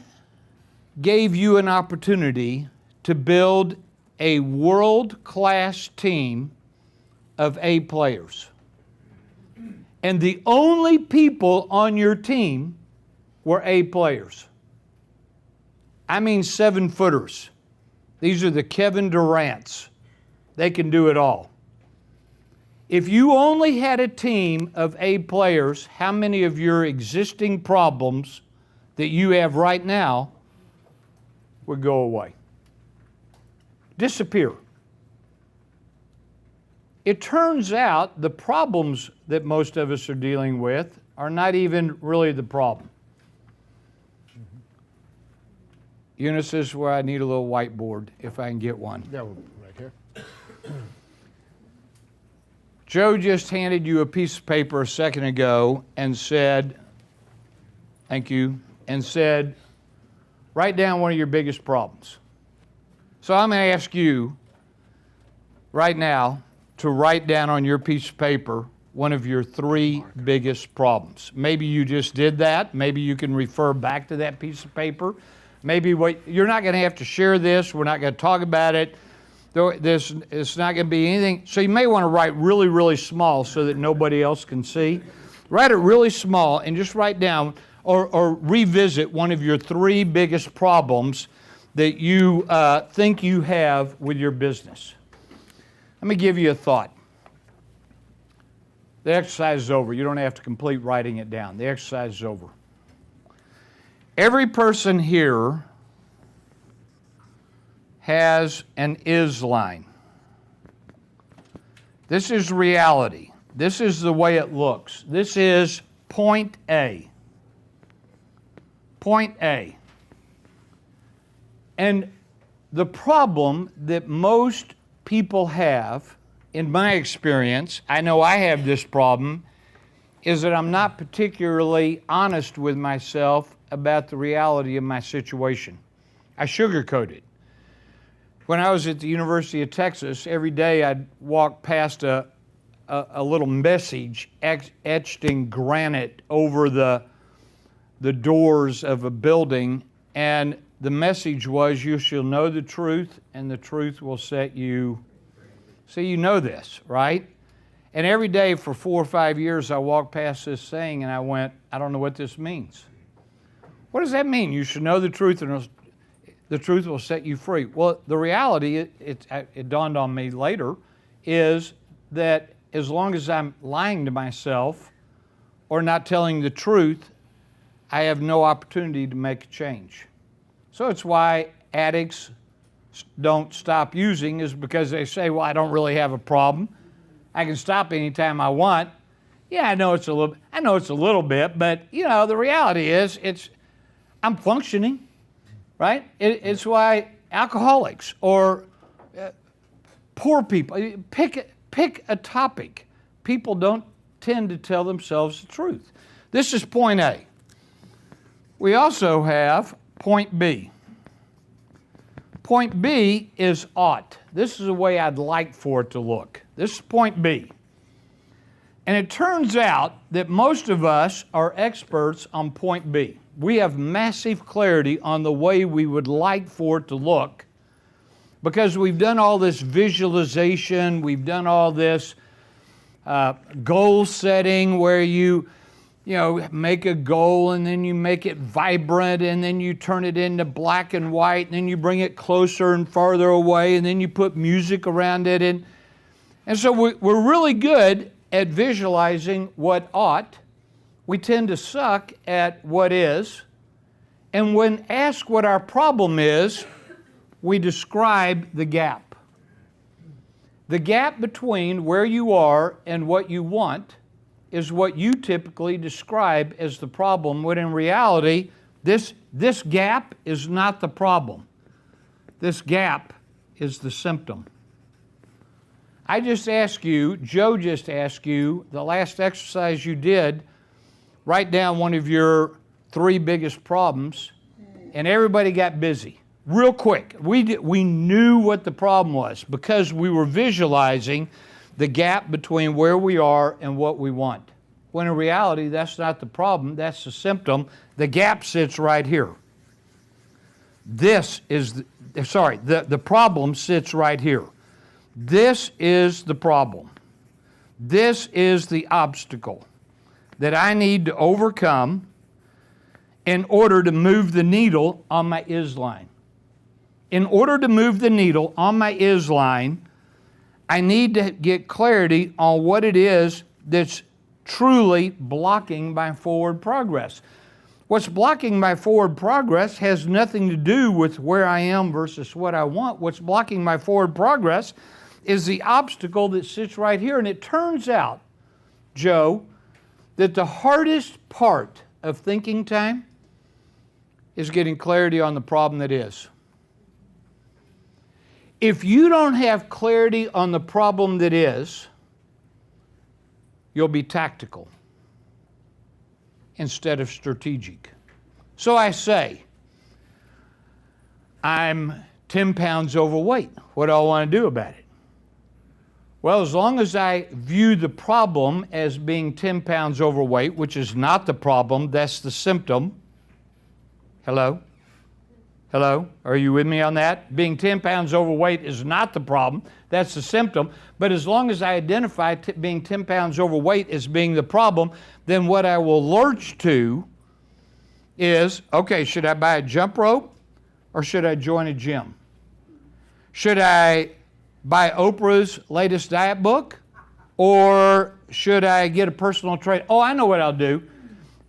[SPEAKER 4] gave you an opportunity to build a world-class team of A players, and the only people on your team were A players, I mean 7-footers. These are the Kevin Durants. They can do it all. If you only had a team of A players, how many of your existing problems that you have right now would go away? Disappear. It turns out the problems that most of us are dealing with are not even really the problem. Eunice, this is where I need a little whiteboard, if I can get one.
[SPEAKER 2] Yeah, right here.
[SPEAKER 4] Joe just handed you a piece of paper a second ago and said, thank you, and said, write down one of your biggest problems. So I'm going to ask you right now to write down on your piece of paper one of your 3 biggest problems. Maybe you just did that. Maybe you can refer back to that piece of paper. Maybe you're not going to have to share this. We're not going to talk about it. It's not going to be anything. So you may want to write really, really small so that nobody else can see. Write it really small and just write down or revisit one of your 3 biggest problems that you think you have with your business. Let me give you a thought. The exercise is over. You don't have to complete writing it down. The exercise is over. Every person here has an is line. This is reality. This is the way it looks. This is point A. Point A. And the problem that most people have, in my experience, I know I have this problem, is that I'm not particularly honest with myself about the reality of my situation. I sugarcoat it. When I was at the University of Texas, every day I'd walk past a little message etched in granite over the doors of a building, and the message was, you shall know the truth, and the truth will set you. So you know this, right? And every day for 4 or 5 years, I walked past this saying, and I went, I don't know what this means. What does that mean? You should know the truth, and the truth will set you free. Well, the reality, it dawned on me later, is that as long as I'm lying to myself or not telling the truth, I have no opportunity to make a change. So it's why addicts don't stop using, is because they say, well, I don't really have a problem. I can stop anytime I want. Yeah, I know it's a little bit, but you know, the reality is I'm functioning, right? It's why alcoholics or poor people, pick a topic. People don't tend to tell themselves the truth. This is point A. We also have point B. Point B is ought. This is the way I'd like for it to look. This is point B. And it turns out that most of us are experts on point B. We have massive clarity on the way we would like for it to look, because we've done all this visualization, we've done all this goal setting where you make a goal and then you make it vibrant and then you turn it into black and white and then you bring it closer and farther away and then you put music around it. And so we're really good at visualizing what ought. We tend to suck at what is. And when asked what our problem is, we describe the gap. The gap between where you are and what you want is what you typically describe as the problem, when in reality, this gap is not the problem. This gap is the symptom. I just asked you, Joe just asked you, the last exercise you did, write down one of your 3 biggest problems, and everybody got busy. Real quick. We knew what the problem was because we were visualizing the gap between where we are and what we want. When in reality, that's not the problem, that's the symptom. The gap sits right here. The problem sits right here. This is the problem. This is the obstacle that I need to overcome in order to move the needle on my is line. In order to move the needle on my is line, I need to get clarity on what it is that's truly blocking my forward progress. What's blocking my forward progress has nothing to do with where I am versus what I want. What's blocking my forward progress is the obstacle that sits right here. And it turns out, Joe, that the hardest part of thinking time is getting clarity on the problem that is. If you don't have clarity on the problem that is, you'll be tactical instead of strategic. So I say, I'm 10 pounds overweight. What do I want to do about it? Well, as long as I view the problem as being 10 pounds overweight, which is not the problem, that's the symptom. Hello? Hello? Are you with me on that? Being 10 pounds overweight is not the problem. That's the symptom. But as long as I identify being 10 pounds overweight as being the problem, then what I will lurch to is, okay, should I buy a jump rope or should I join a gym? Should I buy Oprah's latest diet book or should I get a personal trainer? Oh, I know what I'll do.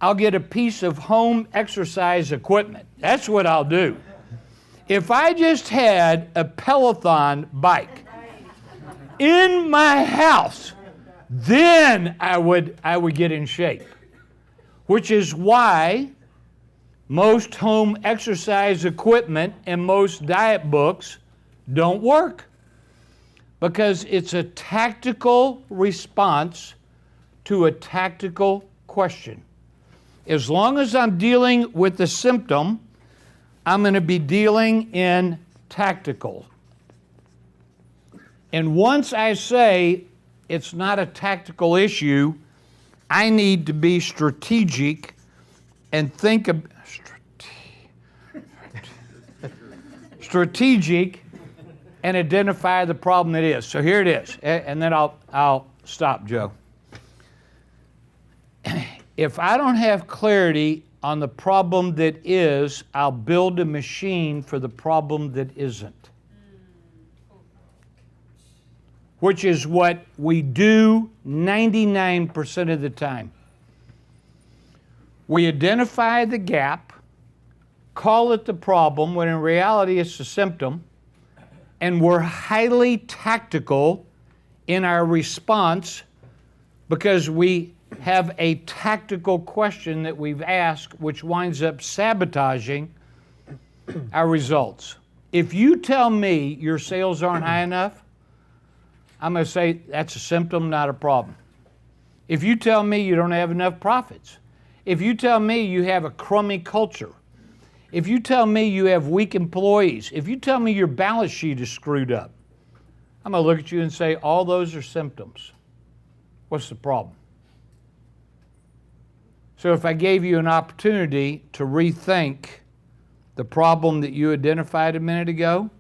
[SPEAKER 4] I'll get a piece of home exercise equipment. That's what I'll do. If I just had a Peloton bike in my house, then I would get in shape. Which is why most home exercise equipment and most diet books don't work because it's a tactical response to a tactical question. As long as I'm dealing with the symptom, I'm going to be dealing in tactical. And once I say it's not a tactical issue, I need to be strategic and think of strategic and identify the problem it is. So here it is, and then I'll stop, Joe. If I don't have clarity on the problem that is, I'll build a machine for the problem that isn't. Which is what we do 99% of the time. We identify the gap, call it the problem, when in reality it's the symptom, and we're highly tactical in our response because we have a tactical question that we've asked, which winds up sabotaging our results. If you tell me your sales aren't high enough, I'm going to say that's a symptom, not a problem. If you tell me you don't have enough profits, if you tell me you have a crummy culture, if you tell me you have weak employees, if you tell me your balance sheet is screwed up, I'm going to look at you and say all those are symptoms. What's the problem? So if I gave you an opportunity to rethink the problem that you identified a minute ago,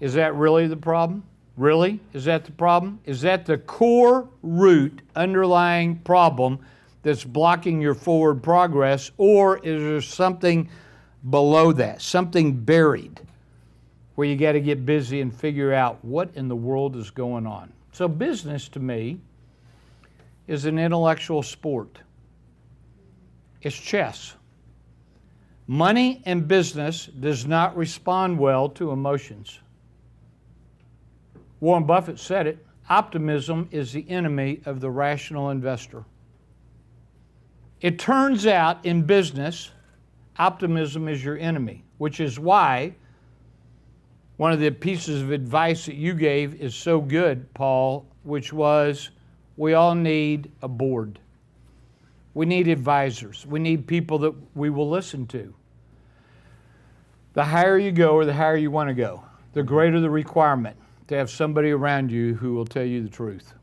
[SPEAKER 4] is that really the problem? Really? Is that the problem? Is that the core root underlying problem that's blocking your forward progress, or is there something below that, something buried, where you got to get busy and figure out what in the world is going on? So business to me is an intellectual sport. It's chess. Money and business does not respond well to emotions. Warren Buffett said it, optimism is the enemy of the rational investor. It turns out in business, optimism is your enemy, which is why one of the pieces of advice that you gave is so good, Paul, which was we all need a board. We need advisors. We need people that we will listen to. The higher you go or the higher you want to go, the greater the requirement to have somebody around you who will tell you the truth.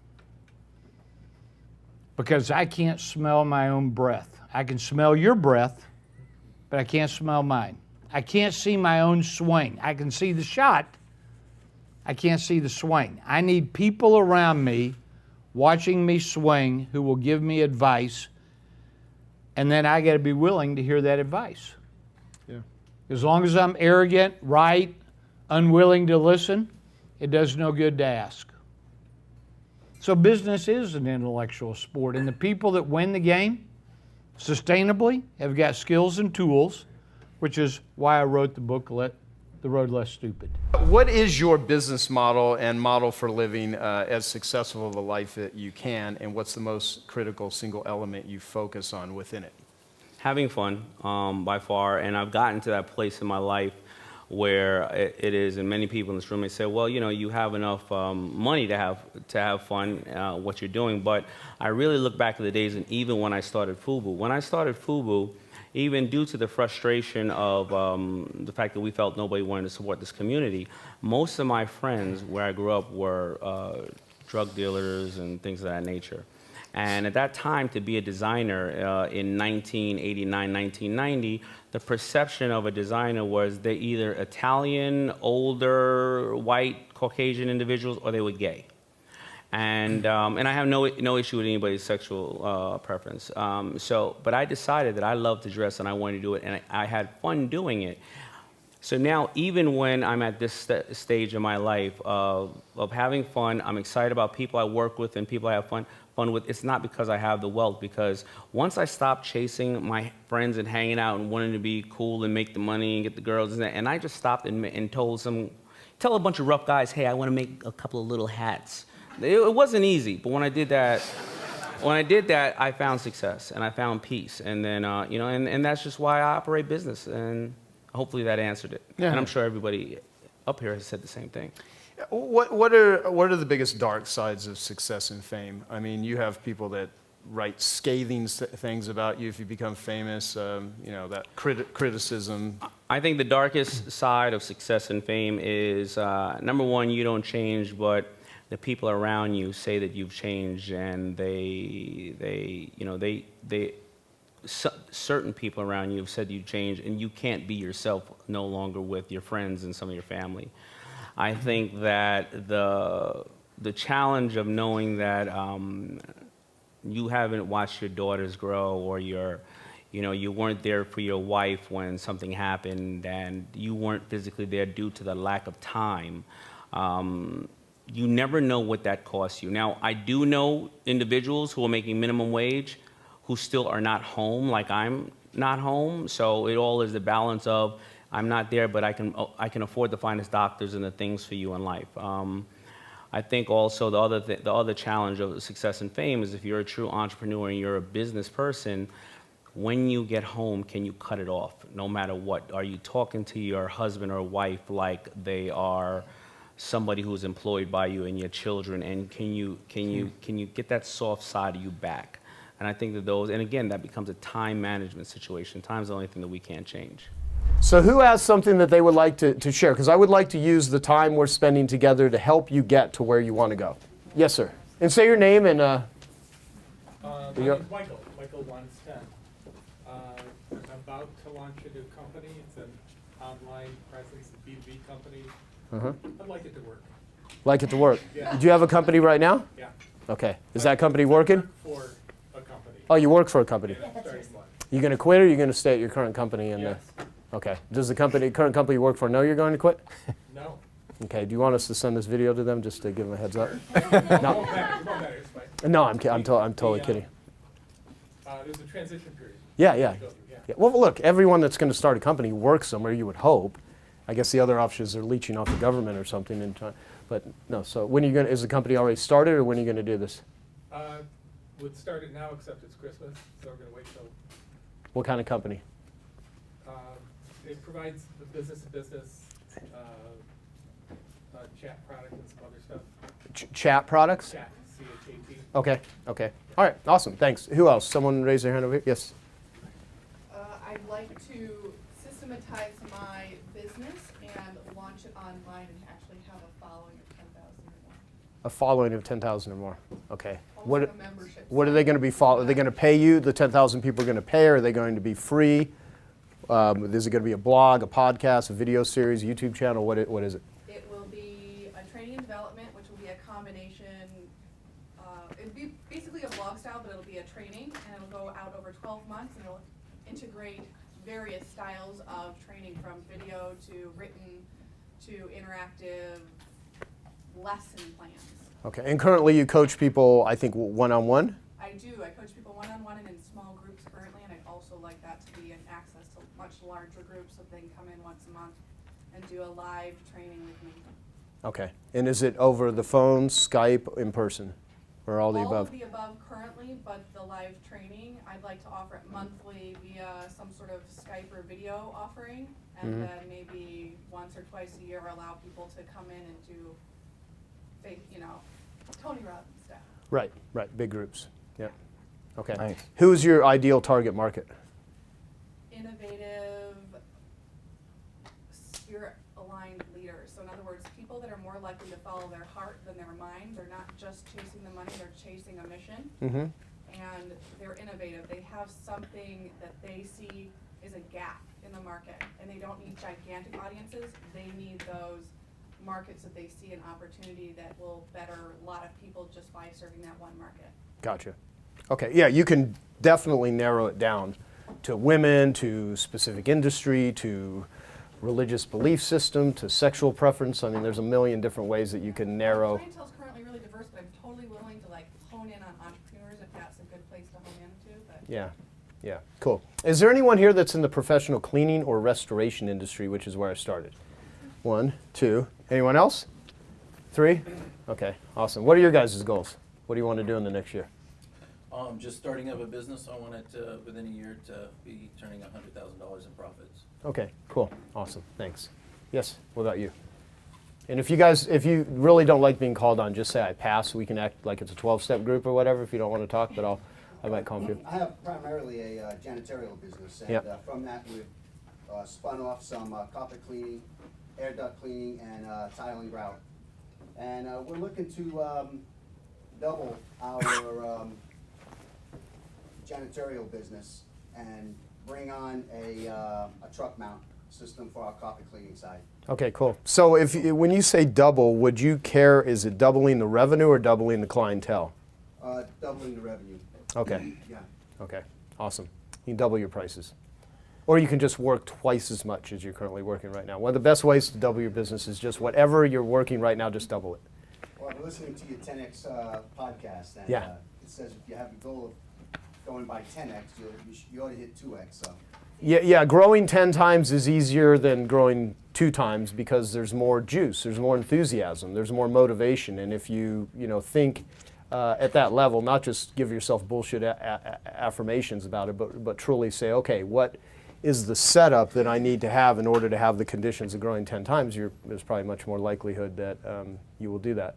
[SPEAKER 4] Because I can't smell my own breath. I can smell your breath, but I can't smell mine. I can't see my own swing. I can see the shot. I can't see the swing. I need people around me watching me swing who will give me advice, and then I got to be willing to hear that advice.
[SPEAKER 2] Yeah.
[SPEAKER 4] As long as I'm arrogant, right, unwilling to listen, it does no good to ask. So business is an intellectual sport, and the people that win the game sustainably have got skills and tools, which is why I wrote the book, Let the Road Less Stupid.
[SPEAKER 2] What is your business model and model for living as successful of a life that you can, and what's the most critical single element you focus on within it?
[SPEAKER 3] Having fun, by far, and I've gotten to that place in my life where it is, and many people in this room may say, well, you know, you have enough money to have fun, what you're doing, but I really look back at the days, and even when I started FUBU. When I started FUBU, even due to the frustration of the fact that we felt nobody wanted to support this community, most of my friends where I grew up were drug dealers and things of that nature. And at that time, to be a designer in 1989, 1990, the perception of a designer was they're either Italian, older, white, Caucasian individuals, or they were gay. And I have no issue with anybody's sexual preference. But I decided that I loved to dress and I wanted to do it, and I had fun doing it. So now, even when I'm at this stage in my life of having fun, I'm excited about people I work with and people I have fun with. It's not because I have the wealth, because once I stopped chasing my friends and hanging out and wanting to be cool and make the money and get the girls, and I just stopped and tell a bunch of rough guys, hey, I want to make a couple of little hats. It wasn't easy, but when I did that, when I did that, I found success and I found peace. And then, you know, and that's just why I operate business. And hopefully that answered it.
[SPEAKER 2] Yeah.
[SPEAKER 3] And I'm sure everybody up here has said the same thing.
[SPEAKER 2] What are the biggest dark sides of success and fame? I mean, you have people that write scathing things about you if you become famous. You know, that criticism.
[SPEAKER 3] I think the darkest side of success and fame is, number one, you don't change, but the people around you say that you've changed, and certain people around you have said you changed, and you can't be yourself no longer with your friends and some of your family. I think that the challenge of knowing that you haven't watched your daughters grow, or you weren't there for your wife when something happened, and you weren't physically there due to the lack of time. You never know what that costs you. Now, I do know individuals who are making minimum wage who still are not home, like I'm not home. So it all is the balance of, I'm not there, but I can afford the finest doctors and the things for you in life. I think also the other challenge of success and fame is, if you're a true entrepreneur and you're a business person, when you get home, can you cut it off? No matter what, are you talking to your husband or wife like they are somebody who's employed by you and your children? And can you get that soft side of you back? And I think that those, and again, that becomes a time management situation. Time's the only thing that we can't change.
[SPEAKER 2] So who has something that they would like to share? Because I would like to use the time we're spending together to help you get to where you want to go. Yes, sir. And say your name and...
[SPEAKER 5] My name's Michael Weinstein. I'm about to launch a new company. It's an online presence, a B2B company. I'd like it to work.
[SPEAKER 2] Like it to work?
[SPEAKER 5] Yeah.
[SPEAKER 2] Do you have a company right now?
[SPEAKER 5] Yeah.
[SPEAKER 2] Okay. Is that company working?
[SPEAKER 5] For a company.
[SPEAKER 2] Oh, you work for a company.
[SPEAKER 5] And I'm starting one.
[SPEAKER 2] You going to quit, or are you going to stay at your current company? And
[SPEAKER 5] Yes.
[SPEAKER 2] Okay. Does the current company you work for know you're going to quit?
[SPEAKER 5] No.
[SPEAKER 2] Okay. Do you want us to send this video to them just to give them a heads up?
[SPEAKER 5] It won't matter. It's fine.
[SPEAKER 2] No, I'm totally kidding.
[SPEAKER 5] There's a transition period.
[SPEAKER 2] Yeah.
[SPEAKER 5] Yeah.
[SPEAKER 2] Yeah. Well, look, everyone that's going to start a company works somewhere, you would hope. I guess the other option is they're leeching off the government or something in time. But no, so when are you going to, is the company already started, or when are you going to do this?
[SPEAKER 5] Would start it now, except it's Christmas, so we're going to wait till.
[SPEAKER 2] What kind of company?
[SPEAKER 5] It provides the business-to-business chat product and some other stuff.
[SPEAKER 2] Chat products?
[SPEAKER 5] Chat, C-H-A-T.
[SPEAKER 2] Okay. All right, awesome, thanks. Who else? Someone raise their hand over here? Yes.
[SPEAKER 6] I'd like to systematize my business and launch it online and actually have a following of 10,000 or more.
[SPEAKER 2] A following of 10,000 or more. Okay.
[SPEAKER 6] Also a membership.
[SPEAKER 2] What are they going to be follow? Are they going to pay you? The 10,000 people are going to pay, or are they going to be free? Is it going to be a blog, a podcast, a video series, a YouTube channel? What is it?
[SPEAKER 6] It will be a training and development, which will be a combination. It'll be basically a blog style, but it'll be a training, and it'll go out over 12 months, and it'll integrate various styles of training, from video to written to interactive lesson plans.
[SPEAKER 2] Okay. And currently, you coach people, I think, one-on-one.
[SPEAKER 6] I do. I coach people one-on-one and in small groups currently, and I'd also like that to be an access to much larger groups, so they can come in once a month and do a live training with me.
[SPEAKER 2] Okay. And is it over the phone, Skype, in person, or all the above?
[SPEAKER 6] All of the above currently, but the live training, I'd like to offer it monthly via some sort of Skype or video offering, and then maybe once or twice a year allow people to come in and do, Tony Robbins stuff.
[SPEAKER 2] Right. Big groups. Yeah. Okay.
[SPEAKER 7] Nice.
[SPEAKER 2] Who's your ideal target market?
[SPEAKER 6] Innovative, spirit-aligned leaders. So in other words, people that are more likely to follow their heart than their mind. They're not just chasing the money, they're chasing a mission. And they're innovative. They have something that they see is a gap in the market, and they don't need gigantic audiences. They need those markets that they see an opportunity that will better a lot of people just by serving that one market.
[SPEAKER 2] Gotcha. Okay, yeah, you can definitely narrow it down to women, to specific industry, to religious belief system, to sexual preference. I mean, there's a million different ways that you can narrow.
[SPEAKER 6] My clientele's currently really diverse, but I'm totally willing to hone in on entrepreneurs if that's a good place to hone into. But
[SPEAKER 2] Yeah, cool. Is there anyone here that's in the professional cleaning or restoration industry, which is where I started? 1, 2. Anyone else? 3? Okay, awesome. What are your guys' goals? What do you want to do in the next year?
[SPEAKER 7] Just starting up a business, I wanted to, within a year, to be turning $100,000 in profits.
[SPEAKER 2] Okay, cool, awesome, thanks. Yes, what about you? And if you really don't like being called on, just say I pass. We can act like it's a 12-step group or whatever if you don't want to talk, but I might calm you.
[SPEAKER 8] I have primarily a janitorial business, and
[SPEAKER 2] Yep.
[SPEAKER 8] from that we've spun off some carpet cleaning, air duct cleaning, and tile and grout. And we're looking to double our janitorial business and bring on a truck mount system for our carpet cleaning side.
[SPEAKER 2] Okay, cool. So when you say double, would you care, is it doubling the revenue or doubling the clientele?
[SPEAKER 8] Doubling the revenue.
[SPEAKER 2] Okay,
[SPEAKER 8] Yeah.
[SPEAKER 2] okay, awesome. You can double your prices. Or you can just work twice as much as you're currently working right now. One of the best ways to double your business is just whatever you're working right now, just double it.
[SPEAKER 8] Well, I'm listening to your 10X podcast, and
[SPEAKER 2] Yeah.
[SPEAKER 8] it says if you have a goal of going by 10X, you ought to hit 2X. So.
[SPEAKER 2] Yeah, growing 10 times is easier than growing 2 times because there's more juice, there's more enthusiasm, there's more motivation. And if you think at that level, not just give yourself bullshit affirmations about it, but truly say, okay, what is the setup that I need to have in order to have the conditions of growing 10 times, there's probably much more likelihood that you will do that.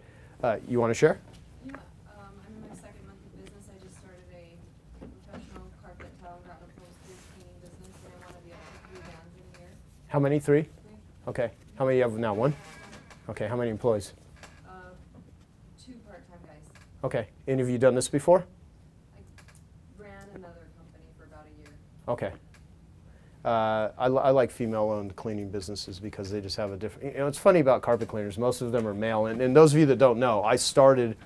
[SPEAKER 2] You want to share?
[SPEAKER 9] Yeah, I'm in my second month of business. I just started a professional carpet, tile, grout, and upholstery cleaning business, and I want to be up to 3 vans in a year.
[SPEAKER 2] How many? 3?
[SPEAKER 9] 3.
[SPEAKER 2] Okay. How many you have now? 1? Okay. How many employees?
[SPEAKER 9] 2 part-time guys.
[SPEAKER 2] Okay. And have you done this before?
[SPEAKER 9] I ran another company for about a year.
[SPEAKER 2] Okay. I like female-owned cleaning businesses because they just have a different. It's funny about carpet cleaners. Most of them are male, and those of you that don't know, I started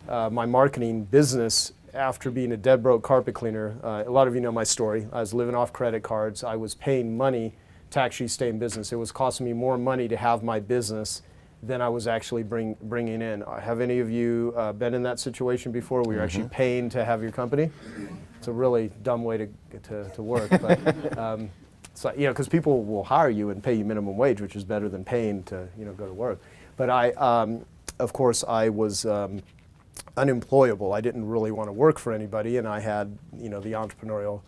[SPEAKER 2] my marketing business after being a dead broke carpet cleaner. A lot of you know my story. I was living off credit cards. I was paying money to actually stay in business. It was costing me more money to have my business than I was actually bringing in. Have any of you been in that situation before where you're actually paying to have your company? It's a really dumb way to work, but so, because people will hire you and pay you minimum wage, which is better than paying to go to work. But of course, I was unemployable. I didn't really want to work for anybody, and I had the entrepreneurial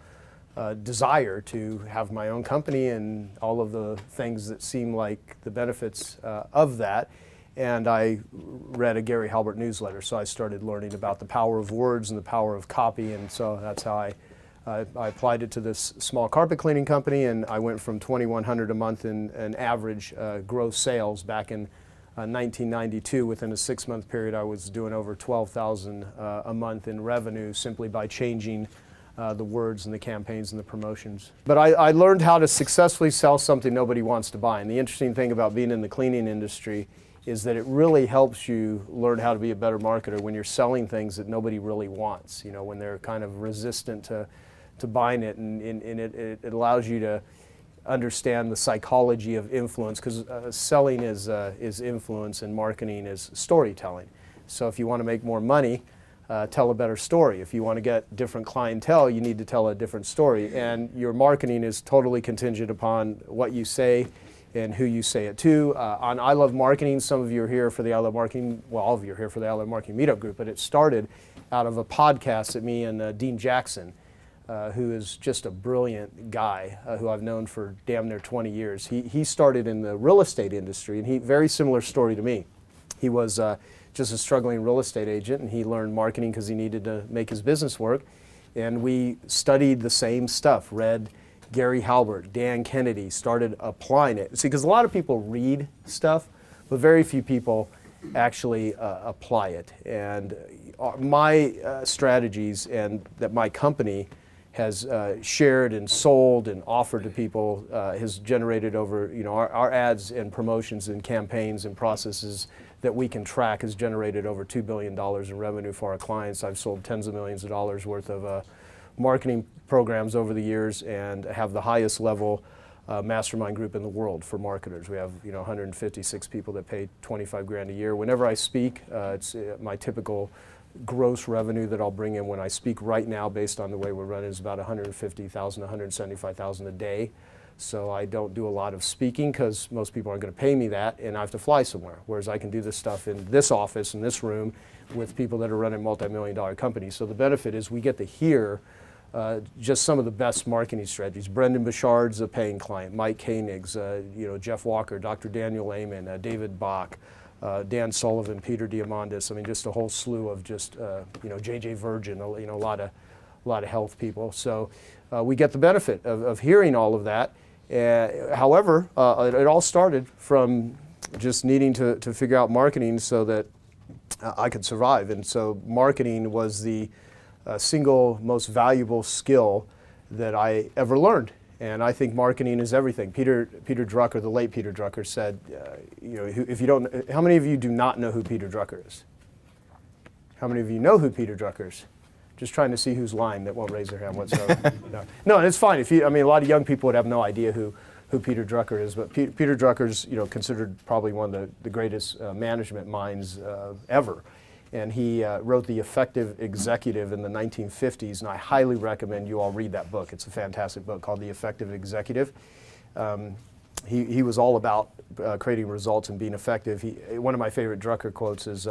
[SPEAKER 2] desire to have my own company and all of the things that seem like the benefits of that. And I read a Gary Halbert newsletter, so I started learning about the power of words and the power of copy, and so that's how I applied it to this small carpet cleaning company, and I went from $2,100 a month in an average gross sales back in 1992. Within a 6-month period, I was doing over $12,000 a month in revenue simply by changing the words and the campaigns and the promotions. But I learned how to successfully sell something nobody wants to buy. And the interesting thing about being in the cleaning industry is that it really helps you learn how to be a better marketer when you're selling things that nobody really wants, when they're kind of resistant to buying it, and it allows you to understand the psychology of influence, because selling is influence and marketing is storytelling. So if you want to make more money, tell a better story. If you want to get different clientele, you need to tell a different story, and your marketing is totally contingent upon what you say and who you say it to. On I Love Marketing, some of you are here for the I Love Marketing, well, all of you are here for the I Love Marketing meetup group, but it started out of a podcast that me and Dean Jackson, who is just a brilliant guy who I've known for damn near 20 years. He started in the real estate industry, and very similar story to me. He was just a struggling real estate agent, and he learned marketing because he needed to make his business work. And we studied the same stuff, read Gary Halbert, Dan Kennedy, started applying it. See, because a lot of people read stuff, but very few people actually apply it. And my strategies and that my company has shared and sold and offered to people has generated over, our ads and promotions and campaigns and processes that we can track has generated over $2 billion in revenue for our clients. I've sold tens of millions of dollars worth of marketing programs over the years, and have the highest level mastermind group in the world for marketers. We have 156 people that pay 25 grand a year. Whenever I speak, it's my typical gross revenue that I'll bring in when I speak right now, based on the way we're running, is about $150,000, $175,000 a day So I don't do a lot of speaking because most people aren't going to pay me that, and I have to fly somewhere. Whereas I can do this stuff in this office, in this room, with people that are running multi-million-dollar companies. So the benefit is we get to hear just some of the best marketing strategies. Brendan Bouchard's a paying client, Mike Koenig's, Jeff Walker, Dr. Daniel Amen, David Bach, Dan Sullivan, Peter Diamandis. I mean, just a whole slew of just, J.J. Virgin, a lot of health people. So we get the benefit of hearing all of that. However, it all started from just needing to figure out marketing so that I could survive. And so marketing was the single most valuable skill that I ever learned. And I think marketing is everything. Peter Drucker, the late Peter Drucker, said, if you don't, how many of you do not know who Peter Drucker is? How many of you know who Peter Drucker is? Just trying to see who's lying that won't raise their hand whatsoever. No, and it's fine. A lot of young people would have no idea who Peter Drucker is, but Peter Drucker's considered probably one of the greatest management minds ever. And he wrote The Effective Executive in the 1950s, and I highly recommend you all read that book. It's a fantastic book called The Effective Executive. He was all about creating results and being effective. One of my favorite Drucker quotes is,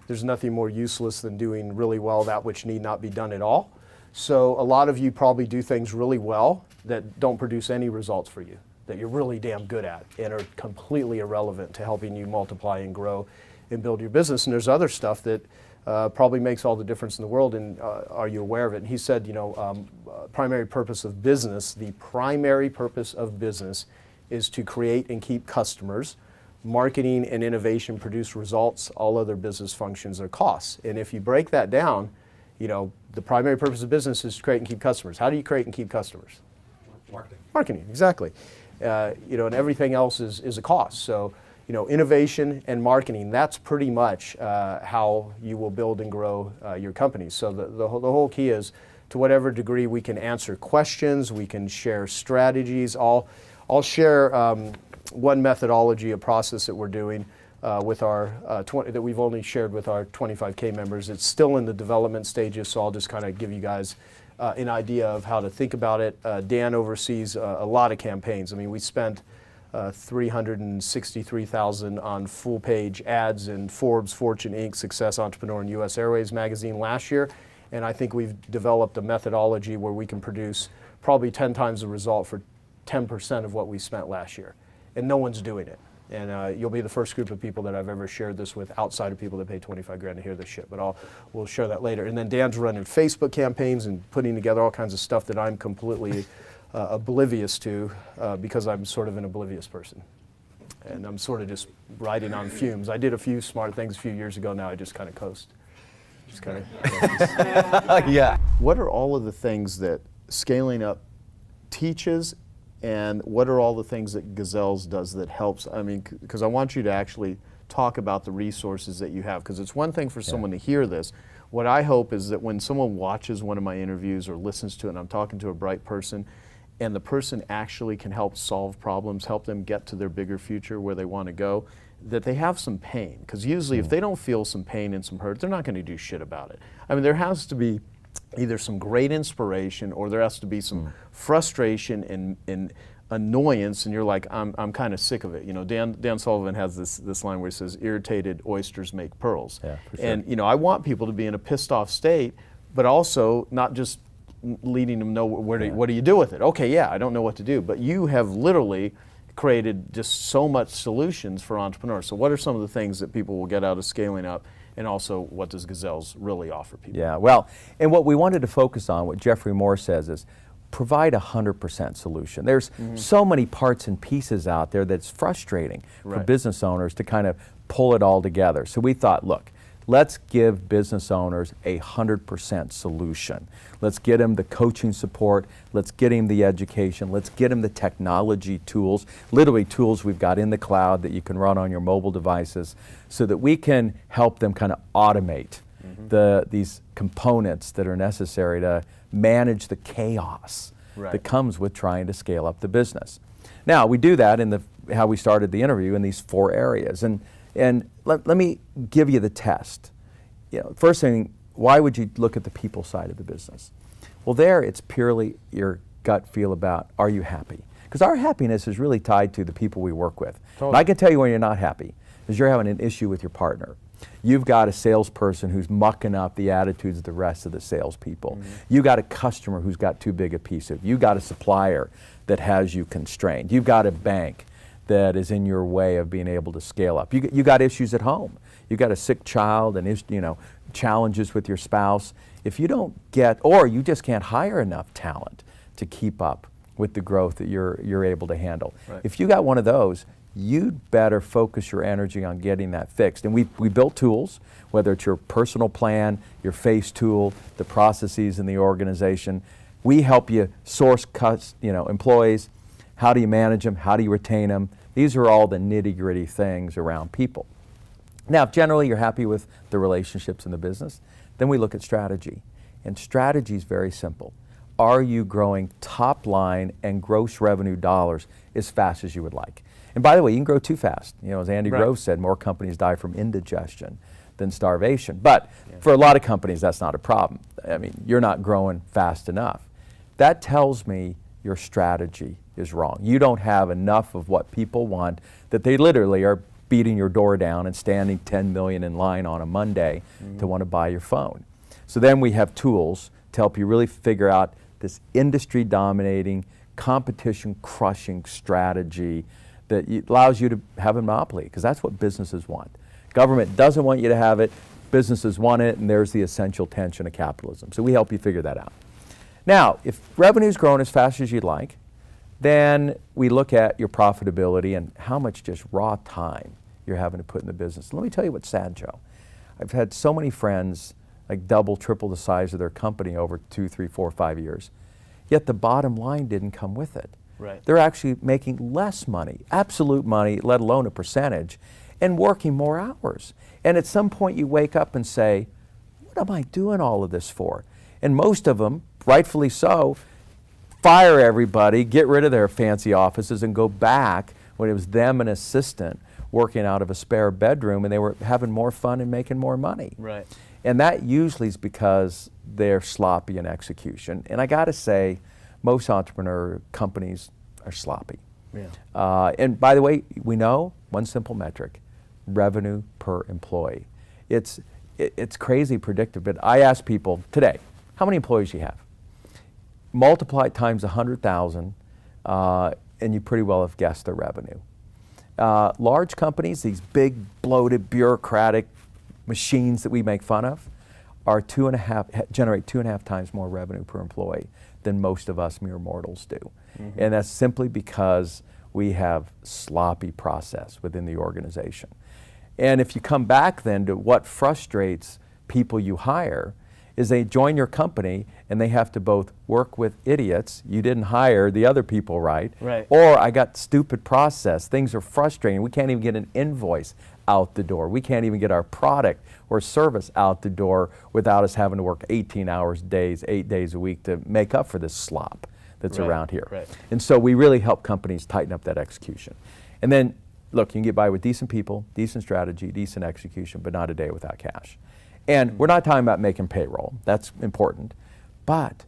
[SPEAKER 2] there's nothing more useless than doing really well that which need not be done at all. So a lot of you probably do things really well that don't produce any results for you, that you're really damn good at and are completely irrelevant to helping you multiply and grow and build your business. And there's other stuff that probably makes all the difference in the world, and are you aware of it? And he said, primary purpose of business, the primary purpose of business is to create and keep customers. Marketing and innovation produce results. All other business functions are costs. And if you break that down, the primary purpose of business is to create and keep customers. How do you create and keep customers? Marketing, exactly. And everything else is a cost. So, innovation and marketing, that's pretty much how you will build and grow your company. So the whole key is, to whatever degree we can answer questions, we can share strategies. I'll share one methodology, a process that we're doing with our that we've only shared with our 25K members. It's still in the development stages, so I'll just kind of give you guys an idea of how to think about it. Dan oversees a lot of campaigns. I mean, we spent $363,000 on full-page ads in Forbes, Fortune, Inc., Success, Entrepreneur, and U.S. Airways magazine last year. And I think we've developed a methodology where we can produce probably 10 times the result for 10% of what we spent last year. And no one's doing it. And you'll be the first group of people that I've ever shared this with outside of people that pay 25 grand to hear this shit. But we'll share that later. And then Dan's running Facebook campaigns and putting together all kinds of stuff that I'm completely oblivious to because I'm sort of an oblivious person. And I'm sort of just riding on fumes. I did a few smart things a few years ago. Now I just kind of coast. Just kind of.
[SPEAKER 10] Yeah.
[SPEAKER 2] What are all of the things that scaling up teaches, and what are all the things that Gazelles does that helps? I mean, because I want you to actually talk about the resources that you have, because it's one thing for someone to hear this. What I hope is that when someone watches one of my interviews or listens to it, and I'm talking to a bright person, and the person actually can help solve problems, help them get to their bigger future where they want to go, that they have some pain. Because usually if they don't feel some pain and some hurt, they're not going to do shit about it. I mean, there has to be either some great inspiration, or there has to be some frustration and annoyance, and you're like, I'm kind of sick of it. Dan Sullivan has this line where he says, irritated oysters make pearls.
[SPEAKER 10] Yeah, for sure.
[SPEAKER 2] And I want people to be in a pissed off state, but also not just leading them know what do you do with it. Okay, yeah, I don't know what to do, but you have literally created just so much solutions for entrepreneurs. So what are some of the things that people will get out of scaling up? And also, what does Gazelles really offer people?
[SPEAKER 10] Yeah, well, and what we wanted to focus on, what Jeffrey Moore says, is provide 100% solution. There's so many parts and pieces out there that's frustrating for business owners to kind of pull it all together. So we thought, look, let's give business owners 100% solution. Let's get them the coaching support, let's get them the education, let's get them the technology tools, literally tools we've got in the cloud that you can run on your mobile devices, so that we can help them kind of automate these components that are necessary to manage the chaos that comes with trying to scale up the business. Now, we do that in how we started the interview in these 4 areas. And let me give you the test. First thing, why would you look at the people side of the business? Well, there it's purely your gut feel about, are you happy? Because our happiness is really tied to the people we work with.
[SPEAKER 2] Totally.
[SPEAKER 10] And I can tell you when you're not happy, is you're having an issue with your partner. You've got a salesperson who's mucking up the attitudes of the rest of the salespeople. You got a customer who's got too big a piece of you. You got a supplier that has you constrained. You've got a bank that is in your way of being able to scale up. You got issues at home. You got a sick child and challenges with your spouse. If you don't get, or you just can't hire enough talent to keep up with the growth that you're able to handle.
[SPEAKER 2] Right.
[SPEAKER 10] If you got one of those, you'd better focus your energy on getting that fixed. And we built tools, whether it's your personal plan, your FACE tool, the processes in the organization. We help you source employees. How do you manage them? How do you retain them? These are all the nitty-gritty things around people. Now, if generally you're happy with the relationships in the business, then we look at strategy. And strategy is very simple. Are you growing top line and gross revenue dollars as fast as you would like? And by the way, you can grow too fast. As Andy Grove said, more companies die from indigestion than starvation. But for a lot of companies, that's not a problem. I mean, you're not growing fast enough. That tells me your strategy is wrong. You don't have enough of what people want, that they literally are beating your door down and standing 10 million in line on a Monday to want to buy your phone. So then we have tools to help you really figure out this industry-dominating, competition-crushing strategy that allows you to have a monopoly, because that's what businesses want. Government doesn't want you to have it, businesses want it, and there's the essential tension of capitalism. So we help you figure that out. Now, if revenue's growing as fast as you'd like, then we look at your profitability and how much just raw time you're having to put in the business. Let me tell you what's sad, Joe. I've had so many friends like double, triple the size of their company over 2, 3, 4, 5 years, yet the bottom line didn't come with it.
[SPEAKER 2] Right.
[SPEAKER 10] They're actually making less money, absolute money, let alone a percentage, and working more hours. And at some point you wake up and say, what am I doing all of this for? And most of them, rightfully so, fire everybody, get rid of their fancy offices, and go back when it was them and an assistant working out of a spare bedroom, and they were having more fun and making more money.
[SPEAKER 2] Right.
[SPEAKER 10] And that usually is because they're sloppy in execution. And I got to say, most entrepreneur companies are sloppy.
[SPEAKER 2] Yeah.
[SPEAKER 10] And by the way, we know one simple metric: revenue per employee. It's crazy predictive, but I ask people today, how many employees do you have? Multiply it times 100,000, and you pretty well have guessed their revenue. Large companies, these big, bloated, bureaucratic machines that we make fun of, generate 2.5 times more revenue per employee than most of us mere mortals do. And that's simply because we have sloppy process within the organization. And if you come back then to what frustrates people you hire, is they join your company and they have to both work with idiots, you didn't hire the other people right, or I got stupid process, things are frustrating, we can't even get an invoice out the door, we can't even get our product or service out the door without us having to work 18 hours days, 8 days a week to make up for this slop that's around here.
[SPEAKER 2] Right.
[SPEAKER 10] And so we really help companies tighten up that execution. And then, look, you can get by with decent people, decent strategy, decent execution, but not a day without cash. And we're not talking about making payroll, that's important, but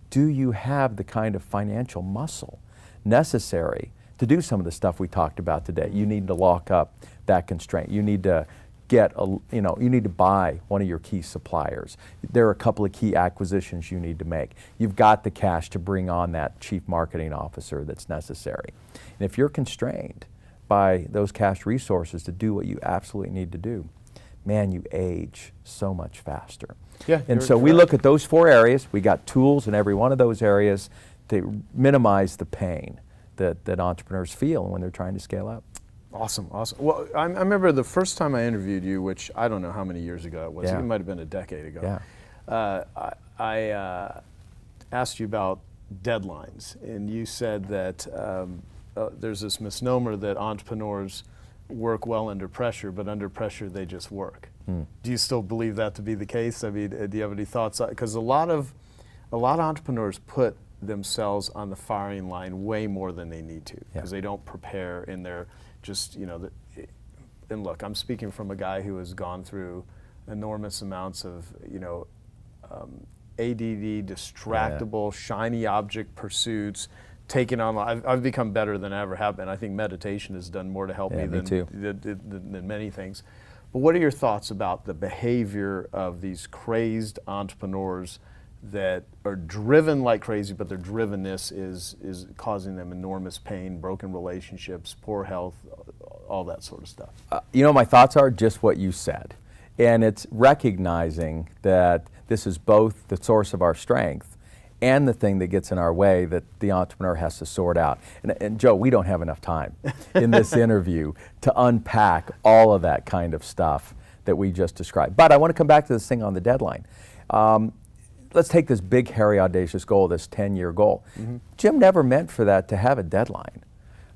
[SPEAKER 10] do you have the kind of financial muscle necessary to do some of the stuff we talked about today? You need to lock up that constraint. You need to you need to buy one of your key suppliers. There are a couple of key acquisitions you need to make. You've got the cash to bring on that chief marketing officer that's necessary. And if you're constrained by those cash resources to do what you absolutely need to do, man, you age so much faster.
[SPEAKER 2] Yeah,
[SPEAKER 10] and so we look at those 4 areas. We got tools in every one of those areas to minimize the pain that entrepreneurs feel when they're trying to scale up.
[SPEAKER 2] Awesome, awesome. Well, I remember the first time I interviewed you, which I don't know how many years ago it was.
[SPEAKER 10] Yeah.
[SPEAKER 2] It might have been a decade ago.
[SPEAKER 10] Yeah.
[SPEAKER 2] I asked you about deadlines, and you said that there's this misnomer that entrepreneurs work well under pressure, but under pressure they just work. Do you still believe that to be the case? I mean, do you have any thoughts? Because a lot of entrepreneurs put themselves on the firing line way more than they need to, because they don't prepare, and they're just, and look, I'm speaking from a guy who has gone through enormous amounts of, ADD, distractible, shiny object pursuits, taken on. I've become better than I ever have been. I think meditation has done more to help me
[SPEAKER 10] me too.
[SPEAKER 2] than many things. But what are your thoughts about the behavior of these crazed entrepreneurs that are driven like crazy, but their drivenness is causing them enormous pain, broken relationships, poor health, all that sort of stuff?
[SPEAKER 10] You know, my thoughts are just what you said. And it's recognizing that this is both the source of our strength and the thing that gets in our way that the entrepreneur has to sort out. And Joe, we don't have enough time in this interview to unpack all of that kind of stuff that we just described. But I want to come back to this thing on the deadline. Let's take this big, hairy, audacious goal, this 10-year goal. Jim never meant for that to have a deadline.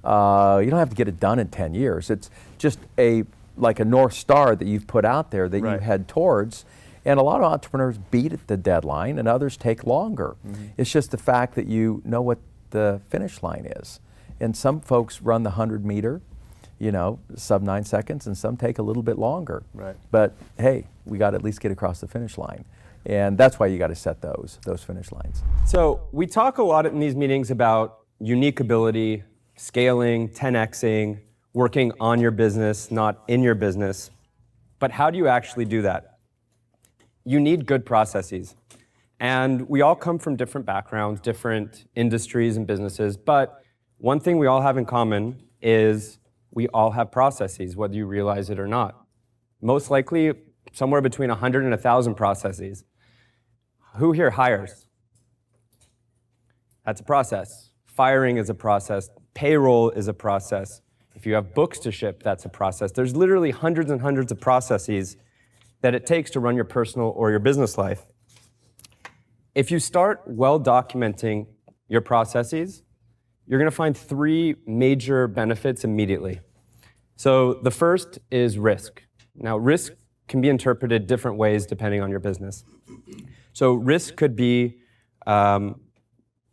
[SPEAKER 10] You don't have to get it done in 10 years. It's just like a North Star that you've put out there that you head towards. And a lot of entrepreneurs beat the deadline and others take longer. It's just the fact that you know what the finish line is. And some folks run the 100-meter, you know, sub 9 seconds, and some take a little bit longer. But hey, we got to at least get across the finish line. And that's why you got to set those finish lines.
[SPEAKER 11] So we talk a lot in these meetings about unique ability, scaling, 10xing, working on your business, not in your business. But how do you actually do that? You need good processes. And we all come from different backgrounds, different industries and businesses, but one thing we all have in common is we all have processes, whether you realize it or not. Most likely, somewhere between 100 and 1,000 processes. Who here hires? That's a process. Firing is a process. Payroll is a process. If you have books to ship, that's a process. There's literally hundreds and hundreds of processes that it takes to run your personal or your business life. If you start well documenting your processes, you're going to find 3 major benefits immediately. So the first is risk. Now, risk can be interpreted different ways depending on your business. So risk could be an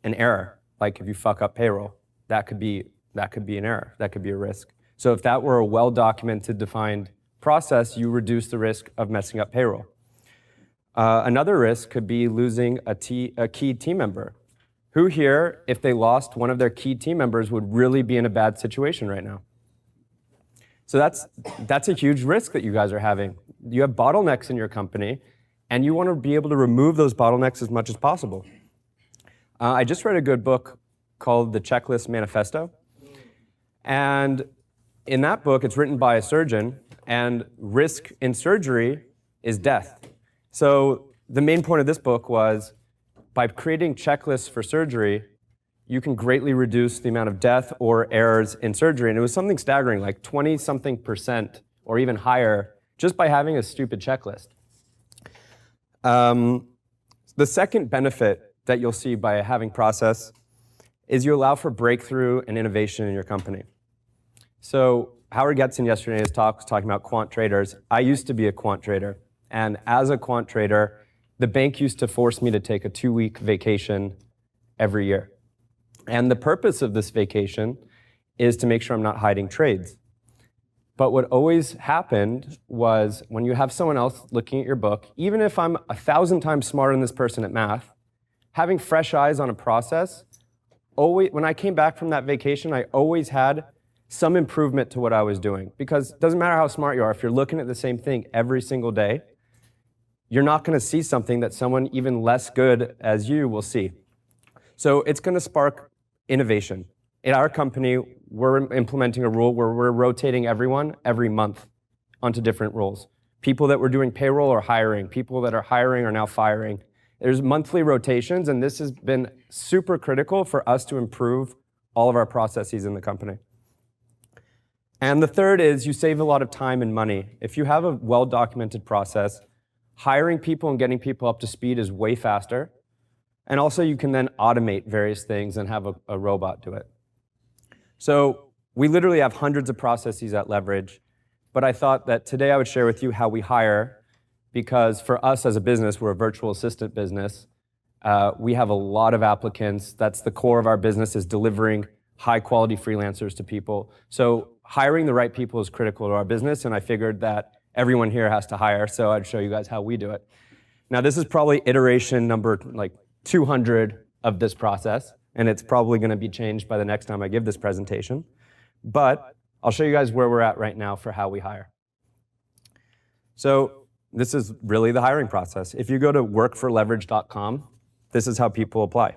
[SPEAKER 11] error, like if you fuck up payroll, that could be an error, that could be a risk. So if that were a well-documented, defined process, you reduce the risk of messing up payroll. Another risk could be losing a key team member. Who here, if they lost one of their key team members, would really be in a bad situation right now? So that's a huge risk that you guys are having. You have bottlenecks in your company, and you want to be able to remove those bottlenecks as much as possible. I just read a good book called The Checklist Manifesto. And in that book, it's written by a surgeon, and risk in surgery is death. So the main point of this book was, by creating checklists for surgery, you can greatly reduce the amount of death or errors in surgery. And it was something staggering, like 20-something% or even higher, just by having a stupid checklist. The second benefit that you'll see by having process is you allow for breakthrough and innovation in your company. So Howard Getson yesterday in his talk was talking about quant traders. I used to be a quant trader. And as a quant trader, the bank used to force me to take a 2-week vacation every year. And the purpose of this vacation is to make sure I'm not hiding trades. But what always happened was when you have someone else looking at your book, even if I'm 1,000 times smarter than this person at math, having fresh eyes on a process, when I came back from that vacation, I always had some improvement to what I was doing. Because it doesn't matter how smart you are, if you're looking at the same thing every single day, you're not going to see something that someone even less good as you will see. So it's going to spark innovation. In our company, we're implementing a rule where we're rotating everyone every month onto different roles. People that were doing payroll are hiring. People that are hiring are now firing. There's monthly rotations, and this has been super critical for us to improve all of our processes in the company. And the third is you save a lot of time and money. If you have a well-documented process, hiring people and getting people up to speed is way faster. And also you can then automate various things and have a robot do it. So we literally have hundreds of processes at Leverage, but I thought that today I would share with you how we hire, because for us as a business, we're a virtual assistant business. We have a lot of applicants. That's the core of our business, is delivering high quality freelancers to people. So hiring the right people is critical to our business, and I figured that everyone here has to hire, so I'd show you guys how we do it. Now this is probably iteration number like 200 of this process. and it's probably going to be changed by the next time I give this presentation. But I'll show you guys where we're at right now for how we hire. So this is really the hiring process. If you go to workforleverage.com, this is how people apply.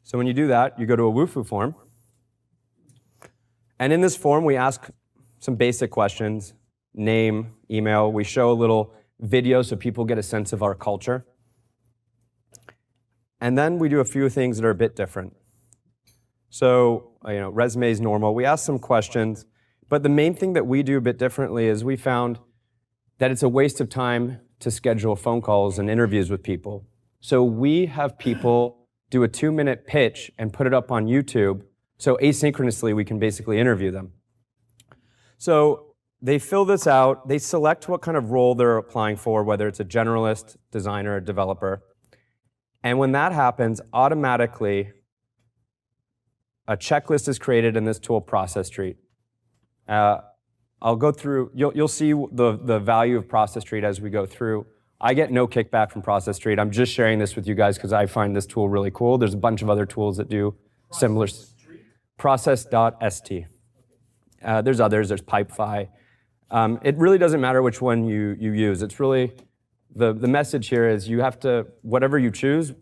[SPEAKER 11] So when you do that, you go to a WUFU form. And in this form, we ask some basic questions, name, email. We show a little video so people get a sense of our culture. And then we do a few things that are a bit different. So, resume is normal. We ask some questions, but the main thing that we do a bit differently is we found that it's a waste of time to schedule phone calls and interviews with people. So we have people do a 2-minute pitch and put it up on YouTube, so asynchronously we can basically interview them. So they fill this out, they select what kind of role they're applying for, whether it's a generalist, designer, or developer. And when that happens, automatically, a checklist is created in this tool, Process Street. I'll go through, you'll see the value of Process Street as we go through. I get no kickback from Process Street. I'm just sharing this with you guys because I find this tool really cool. There's a bunch of other tools that do similar. Process.st. There's others, there's Pipefy. It really doesn't matter which one you use. It's really, the message here is you have to, whatever you choose,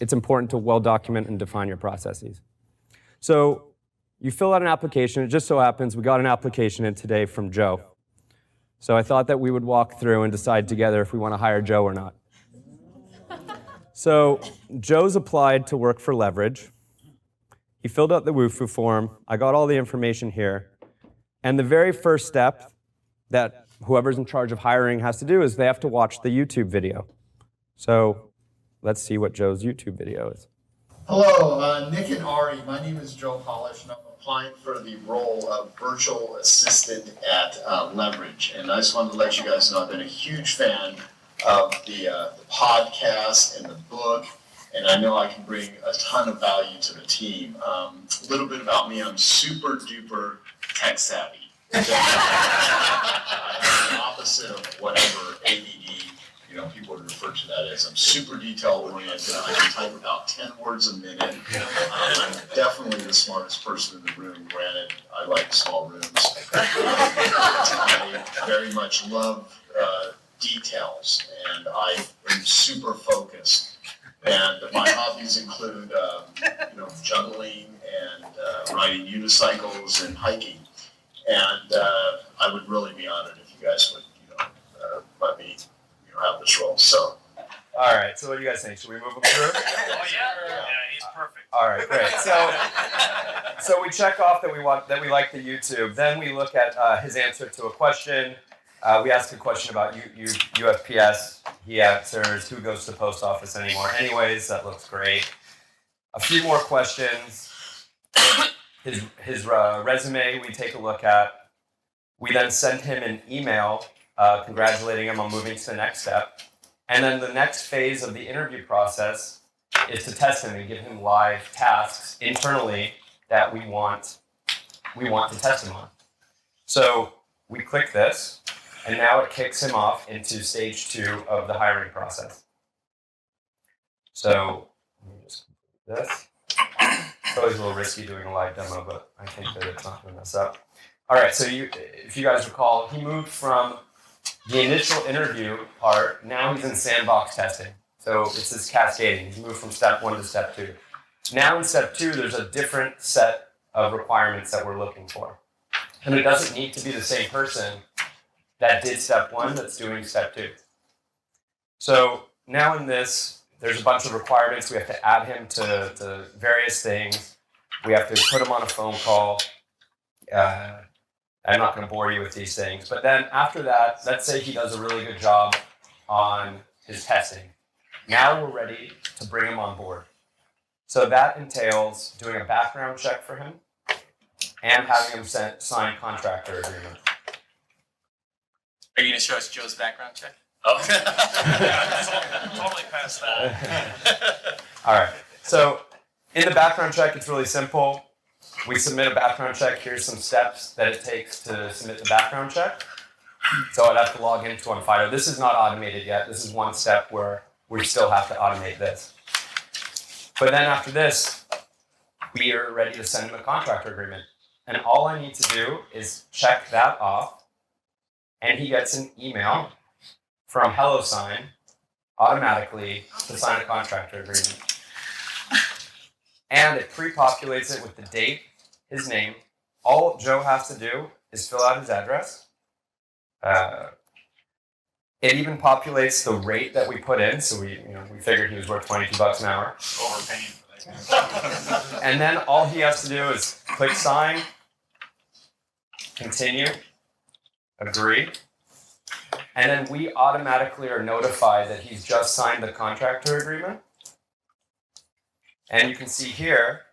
[SPEAKER 11] it's important to well document and define your processes. So you fill out an application. It just so happens we got an application in today from Joe. So I thought that we would walk through and decide together if we want to hire Joe or not. So Joe's applied to work for Leverage. He filled out the WUFU form. I got all the information here. And the very first step that whoever's in charge of hiring has to do is they have to watch the YouTube video. So let's see what Joe's YouTube video is.
[SPEAKER 12] Hello, Nick and Ari. My name is Joe Polish, and I'm applying for the role of virtual assistant at Leverage. And I just wanted to let you guys know I've been a huge fan of the podcast and the book, and I know I can bring a ton of value to the team. A little bit about me: I'm super duper tech savvy. I'm the opposite of whatever ADD. People would refer to that as. I'm super detail-oriented. I can type about 10 words a minute. I'm definitely the smartest person in the room. Granted, I like small rooms. I very much love details, and I am super focused. And my hobbies include, juggling and riding unicycles and hiking. And I would really be honored if you guys would, let me have this role. So,
[SPEAKER 11] all right. So what do you guys think? Should we move him through?
[SPEAKER 13] Oh yeah, he's perfect.
[SPEAKER 11] All right, great. So we check off that we like the YouTube. Then we look at his answer to a question. We ask a question about USPS. He answers, who goes to the post office anymore? Anyways, that looks great. A few more questions. His resume we take a look at. We then send him an email congratulating him on moving to the next step. And then the next phase of the interview process is to test him and give him live tasks internally that we want to test him on. So we click this, and now it kicks him off into stage 2 of the hiring process. So let me just do this. It's always a little risky doing a live demo, but I think that it's not going to mess up. All right, so if you guys recall, he moved from the initial interview part, now he's in sandbox testing. So it's this cascading. He's moved from step 1 to step 2. Now in step 2, there's a different set of requirements that we're looking for. And it doesn't need to be the same person that did step 1 that's doing step 2. So now in this, there's a bunch of requirements. We have to add him to various things. We have to put him on a phone call. I'm not going to bore you with these things. But then after that, let's say he does a really good job on his testing. Now we're ready to bring him on board. So that entails doing a background check for him and having him sign contractor agreement.
[SPEAKER 13] Are you going to show us Joe's background check?
[SPEAKER 11] Oh.
[SPEAKER 13] Totally past that.
[SPEAKER 11] All right. So in the background check, it's really simple. We submit a background check. Here's some steps that it takes to submit the background check. So I'd have to log into Onfido. This is not automated yet. This is one step where we still have to automate this. But then after this, we are ready to send him a contractor agreement. And all I need to do is check that off, and he gets an email from HelloSign automatically to sign a contractor agreement. And it pre-populates it with the date, his name. All Joe has to do is fill out his address. It even populates the rate that we put in, so we figured he was worth $22 an hour.
[SPEAKER 13] Overpaying for that.
[SPEAKER 11] And then all he has to do is click sign, continue, agree, and then we automatically are notified that he's just signed the contractor agreement. And you can see here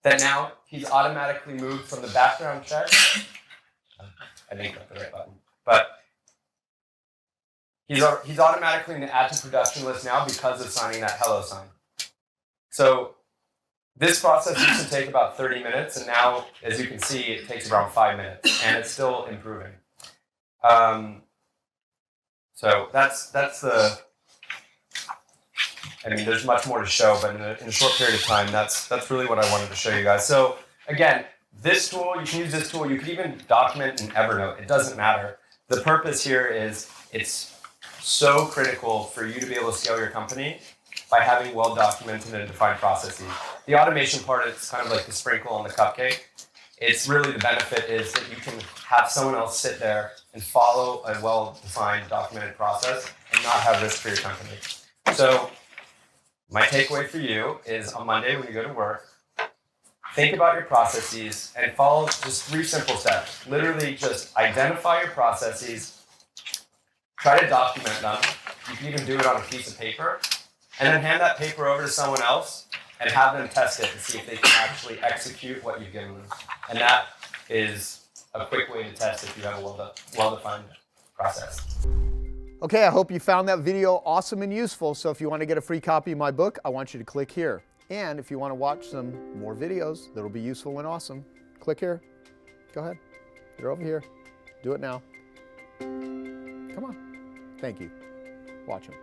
[SPEAKER 11] that now he's automatically moved from the background check. I didn't click the right button, but he's automatically in the add to production list now because of signing that hello sign. So this process used to take about 30 minutes, and now, as you can see, it takes around 5 minutes, and it's still improving. So that's the. I mean, there's much more to show, but in a short period of time, that's really what I wanted to show you guys. So again, this tool, you can use this tool. You can even document in Evernote. It doesn't matter. The purpose here is it's so critical for you to be able to scale your company by having well-documented and defined processes. The automation part is kind of like the sprinkle on the cupcake. It's really the benefit is that you can have someone else sit there and follow a well-defined, documented process and not have risk for your company. So my takeaway for you is on Monday when you go to work, think about your processes and follow just 3 simple steps. Literally just identify your processes, try to document them. You can even do it on a piece of paper, and then hand that paper over to someone else and have them test it and see if they can actually execute what you've given them. And that is a quick way to test if you have a well-defined process.
[SPEAKER 2] Okay, I hope you found that video awesome and useful. So if you want to get a free copy of my book, I want you to click here. And if you want to watch some more videos that'll be useful and awesome, click here. Go ahead. You're over here. Do it now. Come on. Thank you. Watch them.